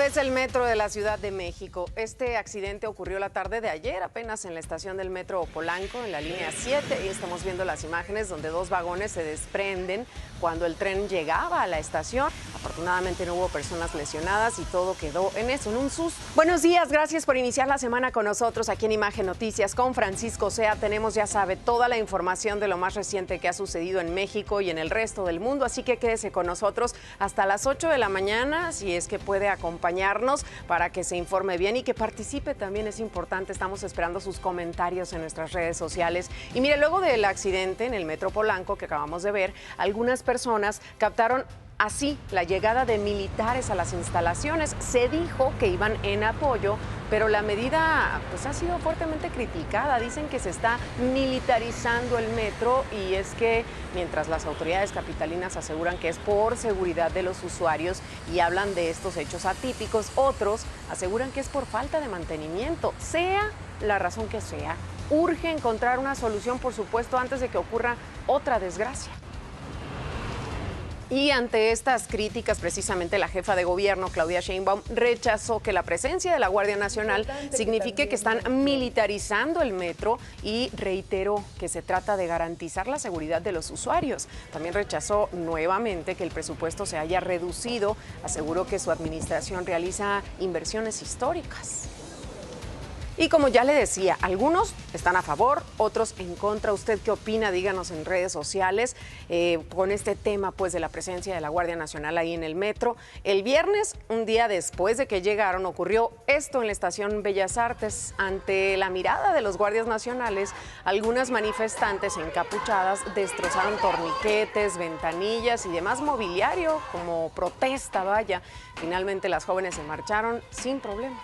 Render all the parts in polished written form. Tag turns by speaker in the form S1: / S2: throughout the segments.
S1: Pues el metro de la Ciudad de México. Este accidente ocurrió la tarde de ayer, apenas en la estación del metro Polanco, en la línea 7. Y estamos viendo las imágenes donde dos vagones se desprenden cuando el tren llegaba a la estación. Afortunadamente no hubo personas lesionadas y todo quedó en eso, en un susto. Buenos días, gracias por iniciar la semana con nosotros aquí en Imagen Noticias con Francisco Sea. Tenemos, ya sabe, toda la información de lo más reciente que ha sucedido en México y en el resto del mundo. Así que quédese con nosotros hasta las 8 de la mañana, si es que puede acompañarnos para que se informe bien y que participe también, es importante. Estamos esperando sus comentarios en nuestras redes sociales. Y mire, luego del accidente en el metro Polanco que acabamos de ver, algunas personas captaron así la llegada de militares a las instalaciones. Se dijo que iban en apoyo, pero la medida pues ha sido fuertemente criticada. Dicen que se está militarizando el metro, y es que mientras las autoridades capitalinas aseguran que es por seguridad de los usuarios y hablan de estos hechos atípicos, otros aseguran que es por falta de mantenimiento. Sea la razón que sea, urge encontrar una solución, por supuesto, antes de que ocurra otra desgracia. Y ante estas críticas, precisamente la jefa de gobierno, Claudia Sheinbaum, rechazó que la presencia de la Guardia Nacional signifique que están militarizando el metro, y reiteró que se trata de garantizar la seguridad de los usuarios. También rechazó nuevamente que el presupuesto se haya reducido. Aseguró que su administración realiza inversiones históricas. Y como ya le decía, algunos están a favor, otros en contra. ¿Usted qué opina? Díganos en redes sociales con este tema pues de la presencia de la Guardia Nacional ahí en el metro. El viernes, un día después de que llegaron, ocurrió esto en la estación Bellas Artes. Ante la mirada de los guardias nacionales, algunas manifestantes encapuchadas destrozaron torniquetes, ventanillas y demás mobiliario como protesta, vaya. Finalmente las jóvenes se marcharon sin problemas.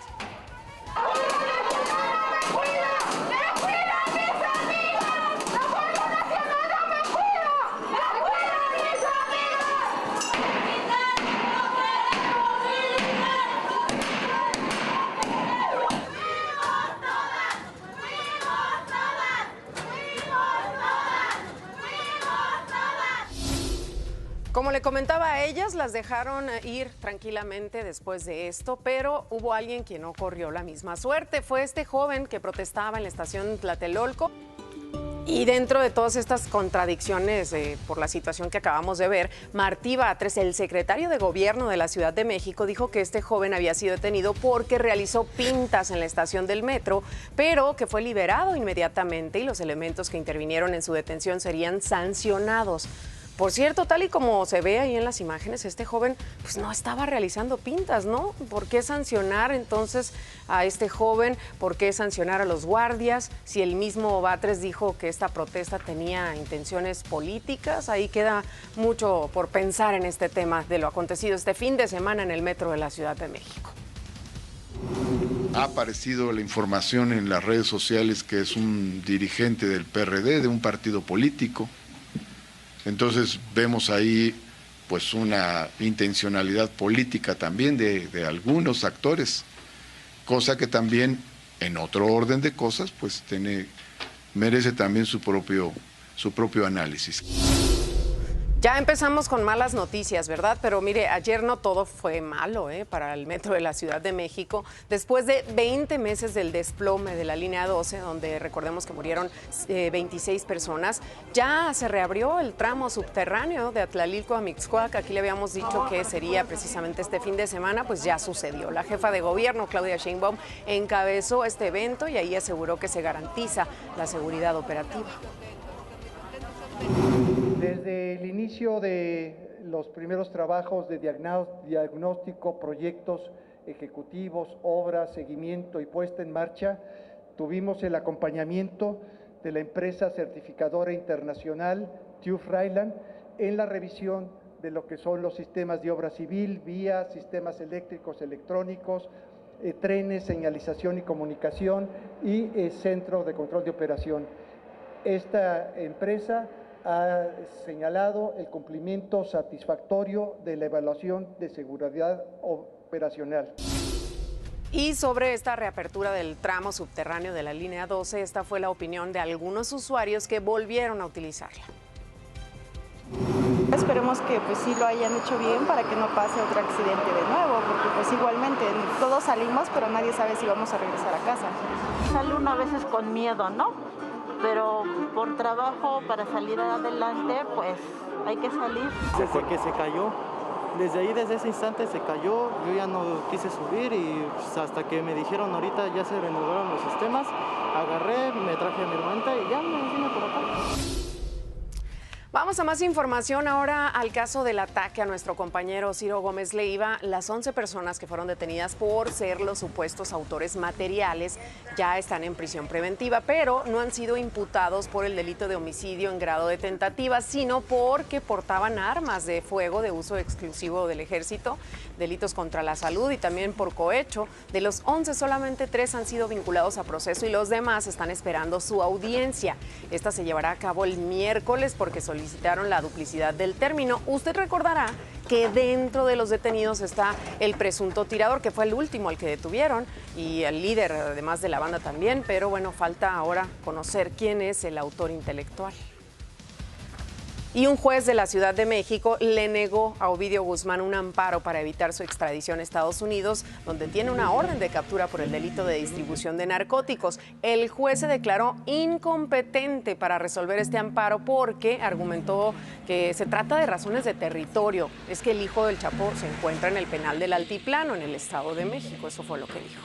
S1: Como le comentaba, a ellas las dejaron ir tranquilamente después de esto, pero hubo alguien quien no corrió la misma suerte. Fue este joven que protestaba en la estación Tlatelolco. Y dentro de todas estas contradicciones por la situación que acabamos de ver, Martí Batres, el secretario de Gobierno de la Ciudad de México, dijo que este joven había sido detenido porque realizó pintas en la estación del metro, pero que fue liberado inmediatamente y los elementos que intervinieron en su detención serían sancionados. Por cierto, tal y como se ve ahí en las imágenes, este joven pues no estaba realizando pintas, ¿no? ¿Por qué sancionar entonces a este joven? ¿Por qué sancionar a los guardias? Si el mismo Batres dijo que esta protesta tenía intenciones políticas, ahí queda mucho por pensar en este tema de lo acontecido este fin de semana en el metro de la Ciudad de México.
S2: Ha aparecido la información en las redes sociales que es un dirigente del PRD, de un partido político. Entonces vemos ahí pues una intencionalidad política también de algunos actores, cosa que también en otro orden de cosas pues merece también su propio análisis.
S1: Ya empezamos con malas noticias, ¿verdad? Pero mire, ayer no todo fue malo para el metro de la Ciudad de México. Después de 20 meses del desplome de la línea 12, donde recordemos que murieron 26 personas, ya se reabrió el tramo subterráneo de Atlalilco a Mixcoac. Aquí le habíamos dicho que sería precisamente este fin de semana, pues ya sucedió. La jefa de gobierno, Claudia Sheinbaum, encabezó este evento y ahí aseguró que se garantiza la seguridad operativa.
S3: Desde el inicio de los primeros trabajos de diagnóstico, proyectos ejecutivos, obras, seguimiento y puesta en marcha, tuvimos el acompañamiento de la empresa certificadora internacional TÜV Rheinland en la revisión de lo que son los sistemas de obra civil, vías, sistemas eléctricos, electrónicos, trenes, señalización y comunicación y centro de control de operación. Esta empresa ha señalado el cumplimiento satisfactorio de la evaluación de seguridad operacional.
S1: Y sobre esta reapertura del tramo subterráneo de la línea 12, esta fue la opinión de algunos usuarios que volvieron a utilizarla.
S4: Esperemos que pues sí lo hayan hecho bien para que no pase otro accidente de nuevo, porque pues igualmente todos salimos, pero nadie sabe si vamos a regresar a casa.
S5: Sale uno a veces con miedo, ¿no? Pero por trabajo, para salir adelante, pues hay que salir.
S6: Desde que se cayó, desde ese instante se cayó, yo ya no quise subir y pues, hasta que me dijeron ahorita ya se renovaron los sistemas, agarré, me traje a mi hermanita y ya me vine por acá.
S1: Vamos a más información ahora al caso del ataque a nuestro compañero Ciro Gómez Leiva. Las 11 personas que fueron detenidas por ser los supuestos autores materiales ya están en prisión preventiva, pero no han sido imputados por el delito de homicidio en grado de tentativa, sino porque portaban armas de fuego de uso exclusivo del ejército, delitos contra la salud y también por cohecho. De los 11, solamente 3 han sido vinculados a proceso y los demás están esperando su audiencia. Esta se llevará a cabo el miércoles porque solicitaron la duplicidad del término. Usted recordará que dentro de los detenidos está el presunto tirador, que fue el último al que detuvieron, y el líder, además de la banda también, pero bueno, falta ahora conocer quién es el autor intelectual. Y un juez de la Ciudad de México le negó a Ovidio Guzmán un amparo para evitar su extradición a Estados Unidos, donde tiene una orden de captura por el delito de distribución de narcóticos. El juez se declaró incompetente para resolver este amparo porque argumentó que se trata de razones de territorio. Es que el hijo del Chapo se encuentra en el penal del Altiplano, en el Estado de México. Eso fue lo que dijo.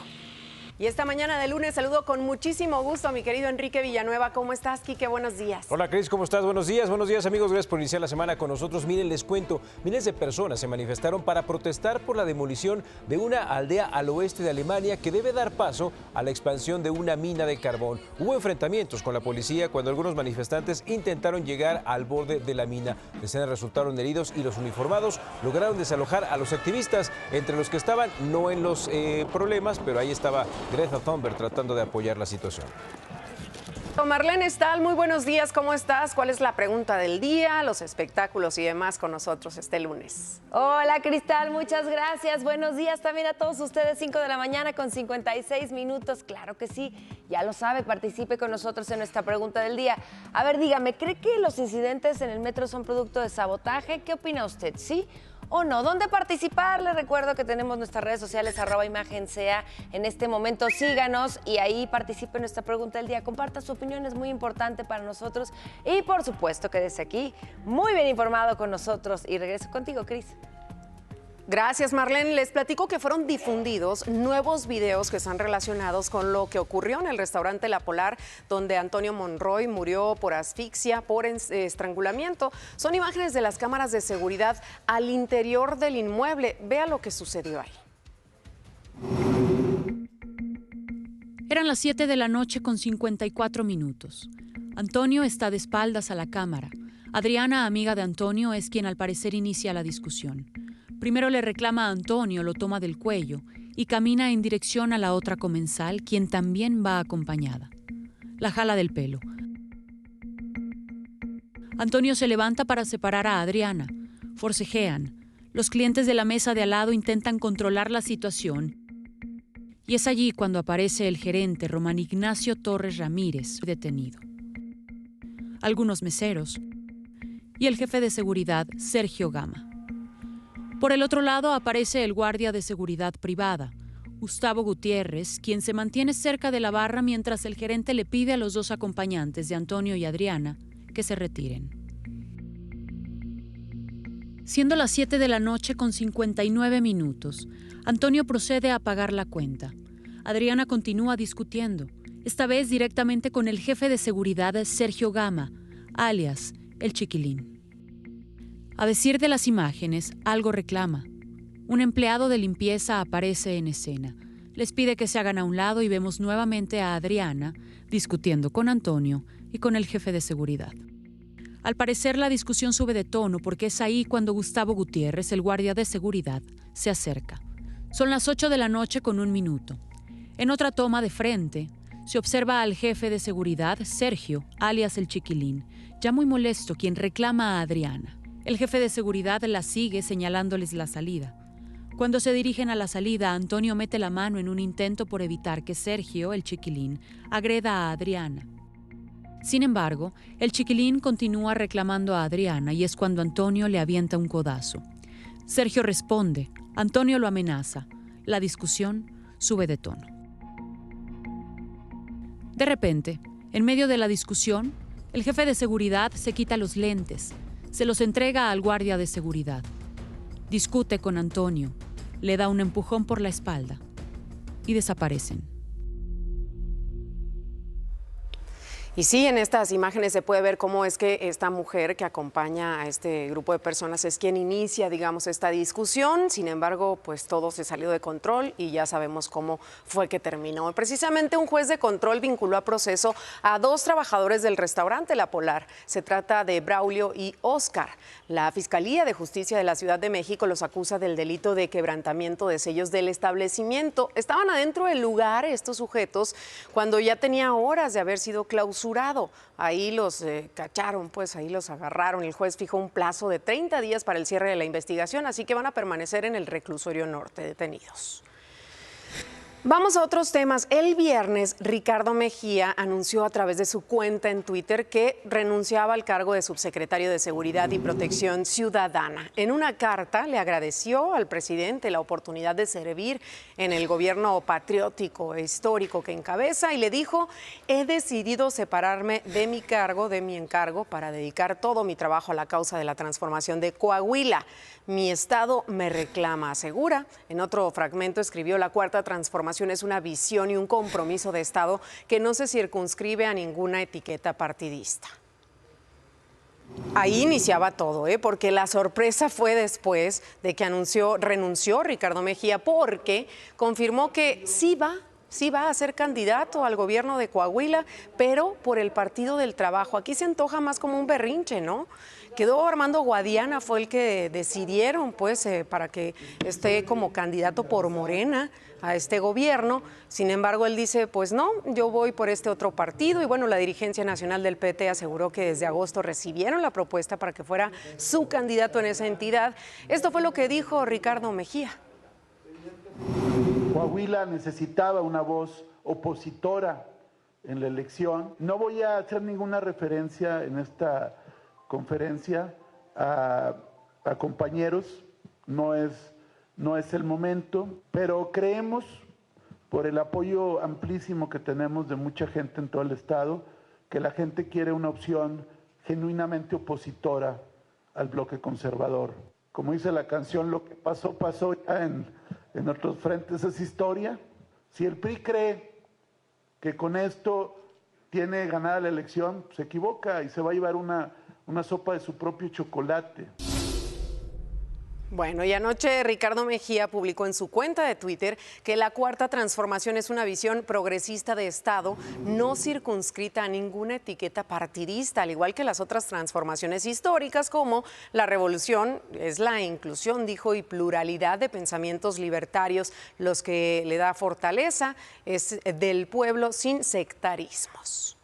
S1: Y esta mañana de lunes saludo con muchísimo gusto a mi querido Enrique Villanueva. ¿Cómo estás, Quique? Buenos días.
S7: Hola, Cris, ¿cómo estás? Buenos días, amigos. Gracias por iniciar la semana con nosotros. Miren, les cuento, miles de personas se manifestaron para protestar por la demolición de una aldea al oeste de Alemania que debe dar paso a la expansión de una mina de carbón. Hubo enfrentamientos con la policía cuando algunos manifestantes intentaron llegar al borde de la mina. Decenas resultaron heridos y los uniformados lograron desalojar a los activistas, entre los que estaban no en los problemas, pero ahí estaba Greta Thunberg tratando de apoyar la situación.
S1: Marlene Stahl, muy buenos días, ¿cómo estás? ¿Cuál es la pregunta del día, los espectáculos y demás con nosotros este lunes?
S8: Hola, Cristal, muchas gracias. Buenos días también a todos ustedes, 5 de la mañana con 56 minutos. Claro que sí, ya lo sabe, participe con nosotros en nuestra pregunta del día. A ver, dígame, ¿cree que los incidentes en el metro son producto de sabotaje? ¿Qué opina usted? ¿Sí o no? ¿Dónde participar? Les recuerdo que tenemos nuestras redes sociales, @ImagenSea. En este momento síganos y ahí participe en nuestra pregunta del día. Comparta su opinión, es muy importante para nosotros. Y por supuesto, quédese aquí muy bien informado con nosotros. Y regreso contigo, Cris.
S1: Gracias, Marlene. Les platico que fueron difundidos nuevos videos que están relacionados con lo que ocurrió en el restaurante La Polar, donde Antonio Monroy murió por asfixia, por estrangulamiento. Son imágenes de las cámaras de seguridad al interior del inmueble. Vea lo que sucedió ahí.
S9: Eran las 7 de la noche con 54 minutos. Antonio está de espaldas a la cámara. Adriana, amiga de Antonio, es quien al parecer inicia la discusión. Primero le reclama a Antonio, lo toma del cuello y camina en dirección a la otra comensal, quien también va acompañada. La jala del pelo. Antonio se levanta para separar a Adriana. Forcejean. Los clientes de la mesa de al lado intentan controlar la situación. Y es allí cuando aparece el gerente Román Ignacio Torres Ramírez, detenido. Algunos meseros y el jefe de seguridad, Sergio Gama. Por el otro lado aparece el guardia de seguridad privada, Gustavo Gutiérrez, quien se mantiene cerca de la barra mientras el gerente le pide a los dos acompañantes de Antonio y Adriana que se retiren. Siendo las 7 de la noche con 59 minutos, Antonio procede a pagar la cuenta. Adriana continúa discutiendo, esta vez directamente con el jefe de seguridad Sergio Gama, alias el Chiquilín. A decir de las imágenes, algo reclama. Un empleado de limpieza aparece en escena. Les pide que se hagan a un lado y vemos nuevamente a Adriana discutiendo con Antonio y con el jefe de seguridad. Al parecer la discusión sube de tono porque es ahí cuando Gustavo Gutiérrez, el guardia de seguridad, se acerca. Son las 8 de la noche con 1 minuto. En otra toma de frente, se observa al jefe de seguridad, Sergio, alias el Chiquilín, ya muy molesto, quien reclama a Adriana. El jefe de seguridad la sigue señalándoles la salida. Cuando se dirigen a la salida, Antonio mete la mano en un intento por evitar que Sergio, el Chiquilín, agreda a Adriana. Sin embargo, el chiquilín continúa reclamando a Adriana y es cuando Antonio le avienta un codazo. Sergio responde, Antonio lo amenaza. La discusión sube de tono. De repente, en medio de la discusión, el jefe de seguridad se quita los lentes, se los entrega al guardia de seguridad. Discute con Antonio, le da un empujón por la espalda y desaparecen.
S1: Y sí, en estas imágenes se puede ver cómo es que esta mujer que acompaña a este grupo de personas es quien inicia, digamos, esta discusión. Sin embargo, pues todo se salió de control y ya sabemos cómo fue que terminó. Precisamente un juez de control vinculó a proceso a 2 trabajadores del restaurante La Polar. Se trata de Braulio y Óscar. La Fiscalía de Justicia de la Ciudad de México los acusa del delito de quebrantamiento de sellos del establecimiento. Estaban adentro del lugar estos sujetos cuando ya tenía horas de haber sido clausurado. Ahí los cacharon, pues ahí los agarraron. El juez fijó un plazo de 30 días para el cierre de la investigación, así que van a permanecer en el reclusorio norte detenidos. Vamos a otros temas. El viernes, Ricardo Mejía anunció a través de su cuenta en Twitter que renunciaba al cargo de subsecretario de Seguridad y Protección Ciudadana. En una carta le agradeció al presidente la oportunidad de servir en el gobierno patriótico e histórico que encabeza y le dijo: he decidido separarme de mi encargo para dedicar todo mi trabajo a la causa de la transformación de Coahuila. Mi estado me reclama, asegura. En otro fragmento escribió: la cuarta transformación es una visión y un compromiso de estado que no se circunscribe a ninguna etiqueta partidista. Ahí iniciaba todo, porque la sorpresa fue después de que renunció Ricardo Mejía, porque confirmó que sí va a ser candidato al gobierno de Coahuila, pero por el Partido del Trabajo. Aquí se antoja más como un berrinche, ¿no? Quedó Armando Guadiana, fue el que decidieron, pues, para que esté como candidato por Morena a este gobierno. Sin embargo, él dice, pues no, yo voy por este otro partido. Y bueno, la dirigencia nacional del PT aseguró que desde agosto recibieron la propuesta para que fuera su candidato en esa entidad. Esto fue lo que dijo Ricardo Mejía.
S10: Coahuila necesitaba una voz opositora en la elección. No voy a hacer ninguna referencia en esta conferencia a compañeros, no es el momento, pero creemos, por el apoyo amplísimo que tenemos de mucha gente en todo el estado, que la gente quiere una opción genuinamente opositora al bloque conservador. Como dice la canción, lo que pasó, pasó, ya en otros frentes es historia. Si el PRI cree que con esto tiene ganada la elección, se equivoca y se va a llevar una sopa de su propio chocolate.
S1: Bueno, y anoche Ricardo Mejía publicó en su cuenta de Twitter que la cuarta transformación es una visión progresista de Estado, no circunscrita a ninguna etiqueta partidista, al igual que las otras transformaciones históricas como la revolución, es la inclusión, dijo, y pluralidad de pensamientos libertarios, los que le da fortaleza, es del pueblo sin sectarismos.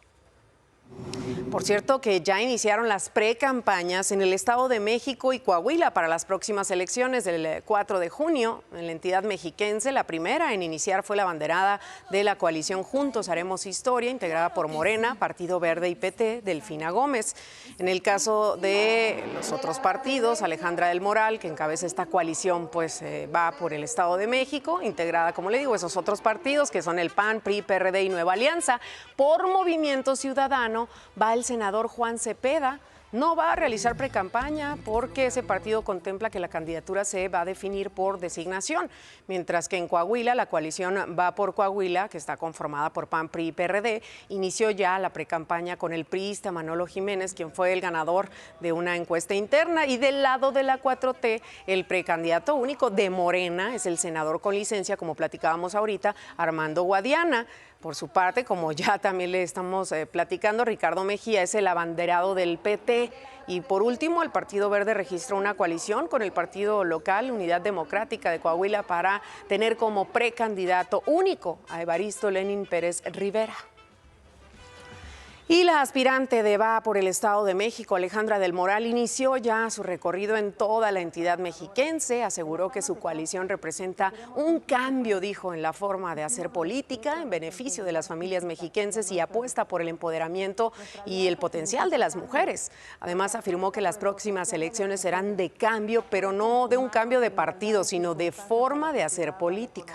S1: Por cierto, que ya iniciaron las precampañas en el Estado de México y Coahuila para las próximas elecciones del 4 de junio en la entidad mexiquense. La primera en iniciar fue la banderada de la coalición Juntos Haremos Historia, integrada por Morena, Partido Verde y PT, Delfina Gómez. En el caso de los otros partidos, Alejandra del Moral, que encabeza esta coalición, pues va por el Estado de México, integrada, como le digo, esos otros partidos que son el PAN, PRI, PRD y Nueva Alianza. Por Movimiento Ciudadano va el senador Juan Cepeda. No va a realizar precampaña porque ese partido contempla que la candidatura se va a definir por designación, mientras que en Coahuila la coalición Va por Coahuila, que está conformada por PAN, PRI y PRD, inició ya la precampaña con el priista Manolo Jiménez, quien fue el ganador de una encuesta interna, y del lado de la 4T, el precandidato único de Morena es el senador con licencia, como platicábamos ahorita, Armando Guadiana. Por su parte, como ya también le estamos platicando, Ricardo Mejía es el abanderado del PT. Y por último, el Partido Verde registró una coalición con el partido local Unidad Democrática de Coahuila para tener como precandidato único a Evaristo Lenin Pérez Rivera. Y la aspirante de Va por el Estado de México, Alejandra del Moral, inició ya su recorrido en toda la entidad mexiquense. Aseguró que su coalición representa un cambio, dijo, en la forma de hacer política en beneficio de las familias mexiquenses y apuesta por el empoderamiento y el potencial de las mujeres. Además, afirmó que las próximas elecciones serán de cambio, pero no de un cambio de partido, sino de forma de hacer política.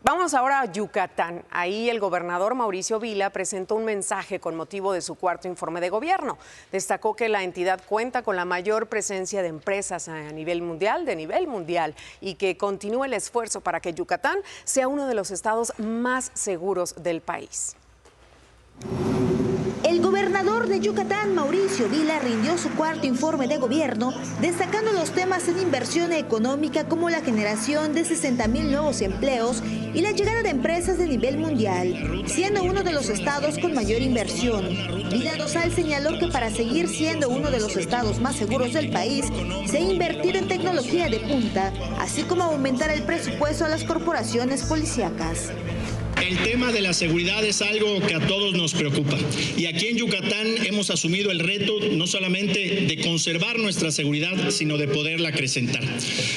S1: Vamos ahora a Yucatán. Ahí el gobernador Mauricio Vila presentó un mensaje con motivo de su cuarto informe de gobierno. Destacó que la entidad cuenta con la mayor presencia de empresas de nivel mundial, y que continúa el esfuerzo para que Yucatán sea uno de los estados más seguros del país.
S11: El gobernador de Yucatán, Mauricio Vila, rindió su cuarto informe de gobierno, destacando los temas en inversión económica como la generación de 60,000 nuevos empleos y la llegada de empresas de nivel mundial, siendo uno de los estados con mayor inversión. Vila Dosal señaló que para seguir siendo uno de los estados más seguros del país, se ha invertido en tecnología de punta, así como aumentar el presupuesto a las corporaciones policíacas.
S12: El tema de la seguridad es algo que a todos nos preocupa y aquí en Yucatán hemos asumido el reto no solamente de conservar nuestra seguridad, sino de poderla acrecentar.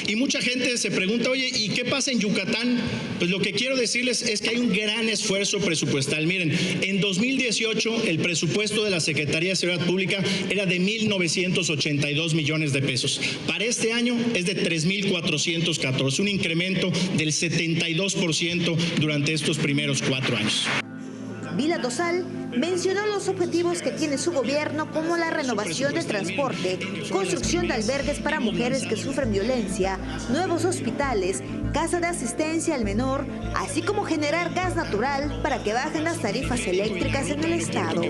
S12: Y mucha gente se pregunta, oye, ¿y qué pasa en Yucatán? Pues lo que quiero decirles es que hay un gran esfuerzo presupuestal. Miren, en 2018 el presupuesto de la Secretaría de Seguridad Pública era de 1,982 millones de pesos. Para este año es de 3,414, un incremento del 72% durante estos primeros 4 años.
S11: Vila Dosal mencionó los objetivos que tiene su gobierno, como la renovación del transporte, construcción de albergues para mujeres que sufren violencia, nuevos hospitales, casa de asistencia al menor, así como generar gas natural para que bajen las tarifas eléctricas en el estado.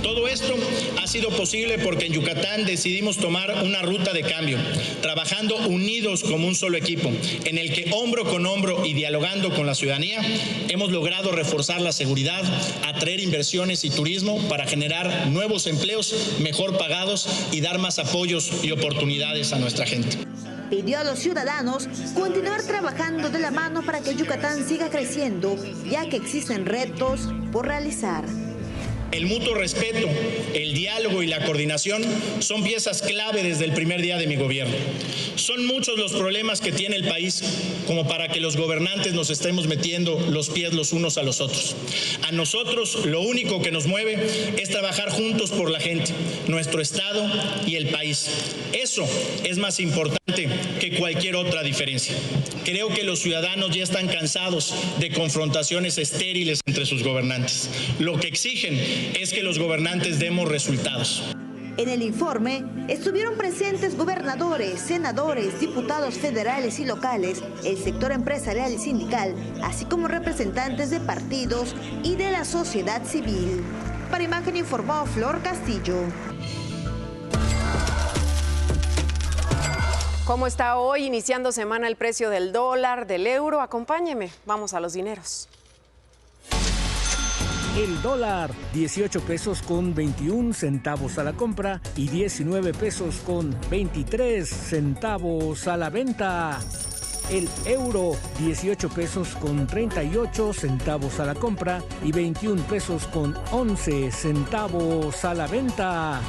S12: Todo esto ha sido posible porque en Yucatán decidimos tomar una ruta de cambio, trabajando unidos como un solo equipo, en el que hombro con hombro y dialogando con la ciudadanía, hemos logrado reforzar la seguridad, atraer inversiones y turismo para generar nuevos empleos mejor pagados y dar más apoyos y oportunidades a nuestra gente.
S11: Pidió a los ciudadanos continuar trabajando de la mano para que Yucatán siga creciendo, ya que existen retos por realizar.
S12: El mutuo respeto, el diálogo y la coordinación son piezas clave desde el primer día de mi gobierno. Son muchos los problemas que tiene el país como para que los gobernantes nos estemos metiendo los pies los unos a los otros. A nosotros lo único que nos mueve es trabajar juntos por la gente, nuestro estado y el país. Eso es más importante que cualquier otra diferencia. Creo que los ciudadanos ya están cansados de confrontaciones estériles entre sus gobernantes. Lo que exigen es que los gobernantes demos resultados.
S11: En el informe estuvieron presentes gobernadores, senadores, diputados federales y locales, el sector empresarial y sindical, así como representantes de partidos y de la sociedad civil. Para Imagen informó Flor Castillo.
S1: ¿Cómo está hoy, iniciando semana, el precio del dólar, del euro? Acompáñeme, vamos a los dineros.
S13: El dólar, 18 pesos con 21 centavos a la compra y 19 pesos con 23 centavos a la venta. El euro, 18 pesos con 38 centavos a la compra y 21 pesos con 11 centavos a la venta.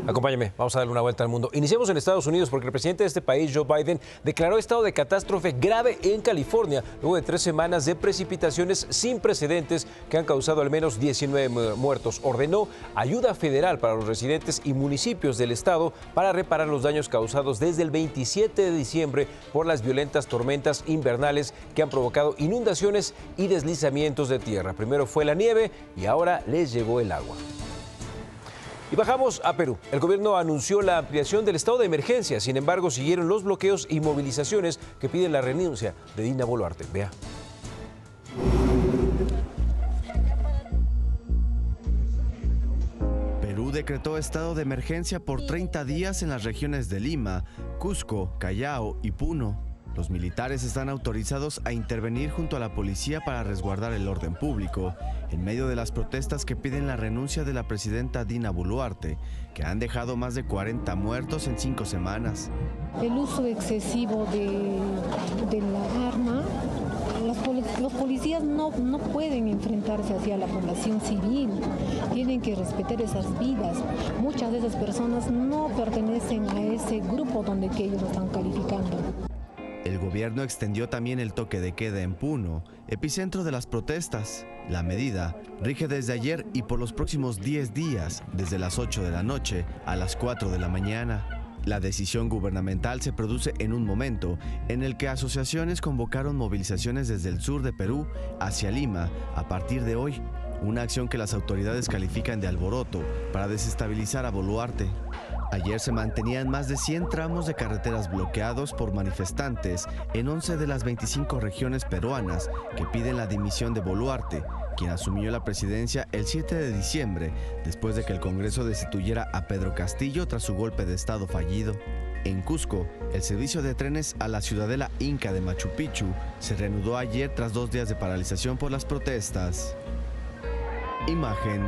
S7: Acompáñame, vamos a darle una vuelta al mundo. Iniciamos en Estados Unidos porque el presidente de este país, Joe Biden, declaró estado de catástrofe grave en California luego de 3 semanas de precipitaciones sin precedentes que han causado al menos 19 muertos. Ordenó ayuda federal para los residentes y municipios del estado para reparar los daños causados desde el 27 de diciembre por las violentas tormentas invernales que han provocado inundaciones y deslizamientos de tierra. Primero fue la nieve y ahora les llegó el agua. Y bajamos a Perú. El gobierno anunció la ampliación del estado de emergencia. Sin embargo, siguieron los bloqueos y movilizaciones que piden la renuncia de Dina Boluarte. Vea.
S14: Perú decretó estado de emergencia por 30 días en las regiones de Lima, Cusco, Callao y Puno. Los militares están autorizados a intervenir junto a la policía para resguardar el orden público, en medio de las protestas que piden la renuncia de la presidenta Dina Boluarte, que han dejado más de 40 muertos en 5 semanas.
S15: El uso excesivo de la arma, los policías no pueden enfrentarse hacia la población civil, tienen que respetar esas vidas. Muchas de esas personas no pertenecen a ese grupo donde que ellos están calificando.
S14: El gobierno extendió también el toque de queda en Puno, epicentro de las protestas. La medida rige desde ayer y por los próximos 10 días, desde las 8 de la noche a las 4 de la mañana. La decisión gubernamental se produce en un momento en el que asociaciones convocaron movilizaciones desde el sur de Perú hacia Lima a partir de hoy, una acción que las autoridades califican de alboroto para desestabilizar a Boluarte. Ayer se mantenían más de 100 tramos de carreteras bloqueados por manifestantes en 11 de las 25 regiones peruanas que piden la dimisión de Boluarte, quien asumió la presidencia el 7 de diciembre, después de que el Congreso destituyera a Pedro Castillo tras su golpe de Estado fallido. En Cusco, el servicio de trenes a la ciudadela inca de Machu Picchu se reanudó ayer tras 2 días de paralización por las protestas. Imagen.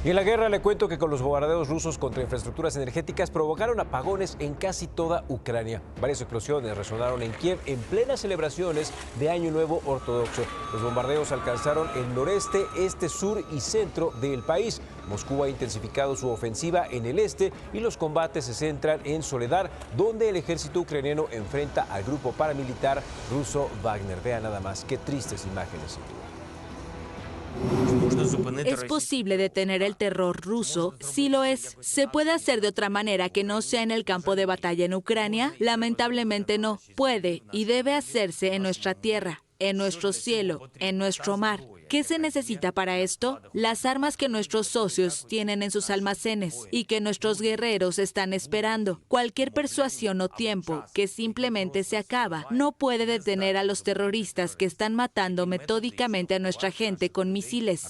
S7: Y en la guerra le cuento que con los bombardeos rusos contra infraestructuras energéticas provocaron apagones en casi toda Ucrania. Varias explosiones resonaron en Kiev en plenas celebraciones de Año Nuevo Ortodoxo. Los bombardeos alcanzaron el noreste, este, sur y centro del país. Moscú ha intensificado su ofensiva en el este y los combates se centran en Soledar, donde el ejército ucraniano enfrenta al grupo paramilitar ruso Wagner. Vean nada más, qué tristes imágenes.
S16: ¿Es posible detener el terror ruso? Sí lo es. ¿Se puede hacer de otra manera que no sea en el campo de batalla en Ucrania? Lamentablemente no. Puede y debe hacerse en nuestra tierra, en nuestro cielo, en nuestro mar. ¿Qué se necesita para esto? Las armas que nuestros socios tienen en sus almacenes y que nuestros guerreros están esperando. Cualquier persuasión o tiempo que simplemente se acaba no puede detener a los terroristas que están matando metódicamente a nuestra gente con misiles.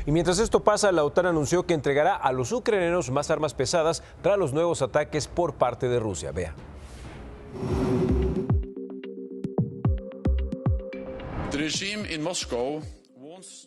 S7: Y mientras esto pasa, la OTAN anunció que entregará a los ucranianos más armas pesadas tras los nuevos ataques por parte de Rusia. Vea.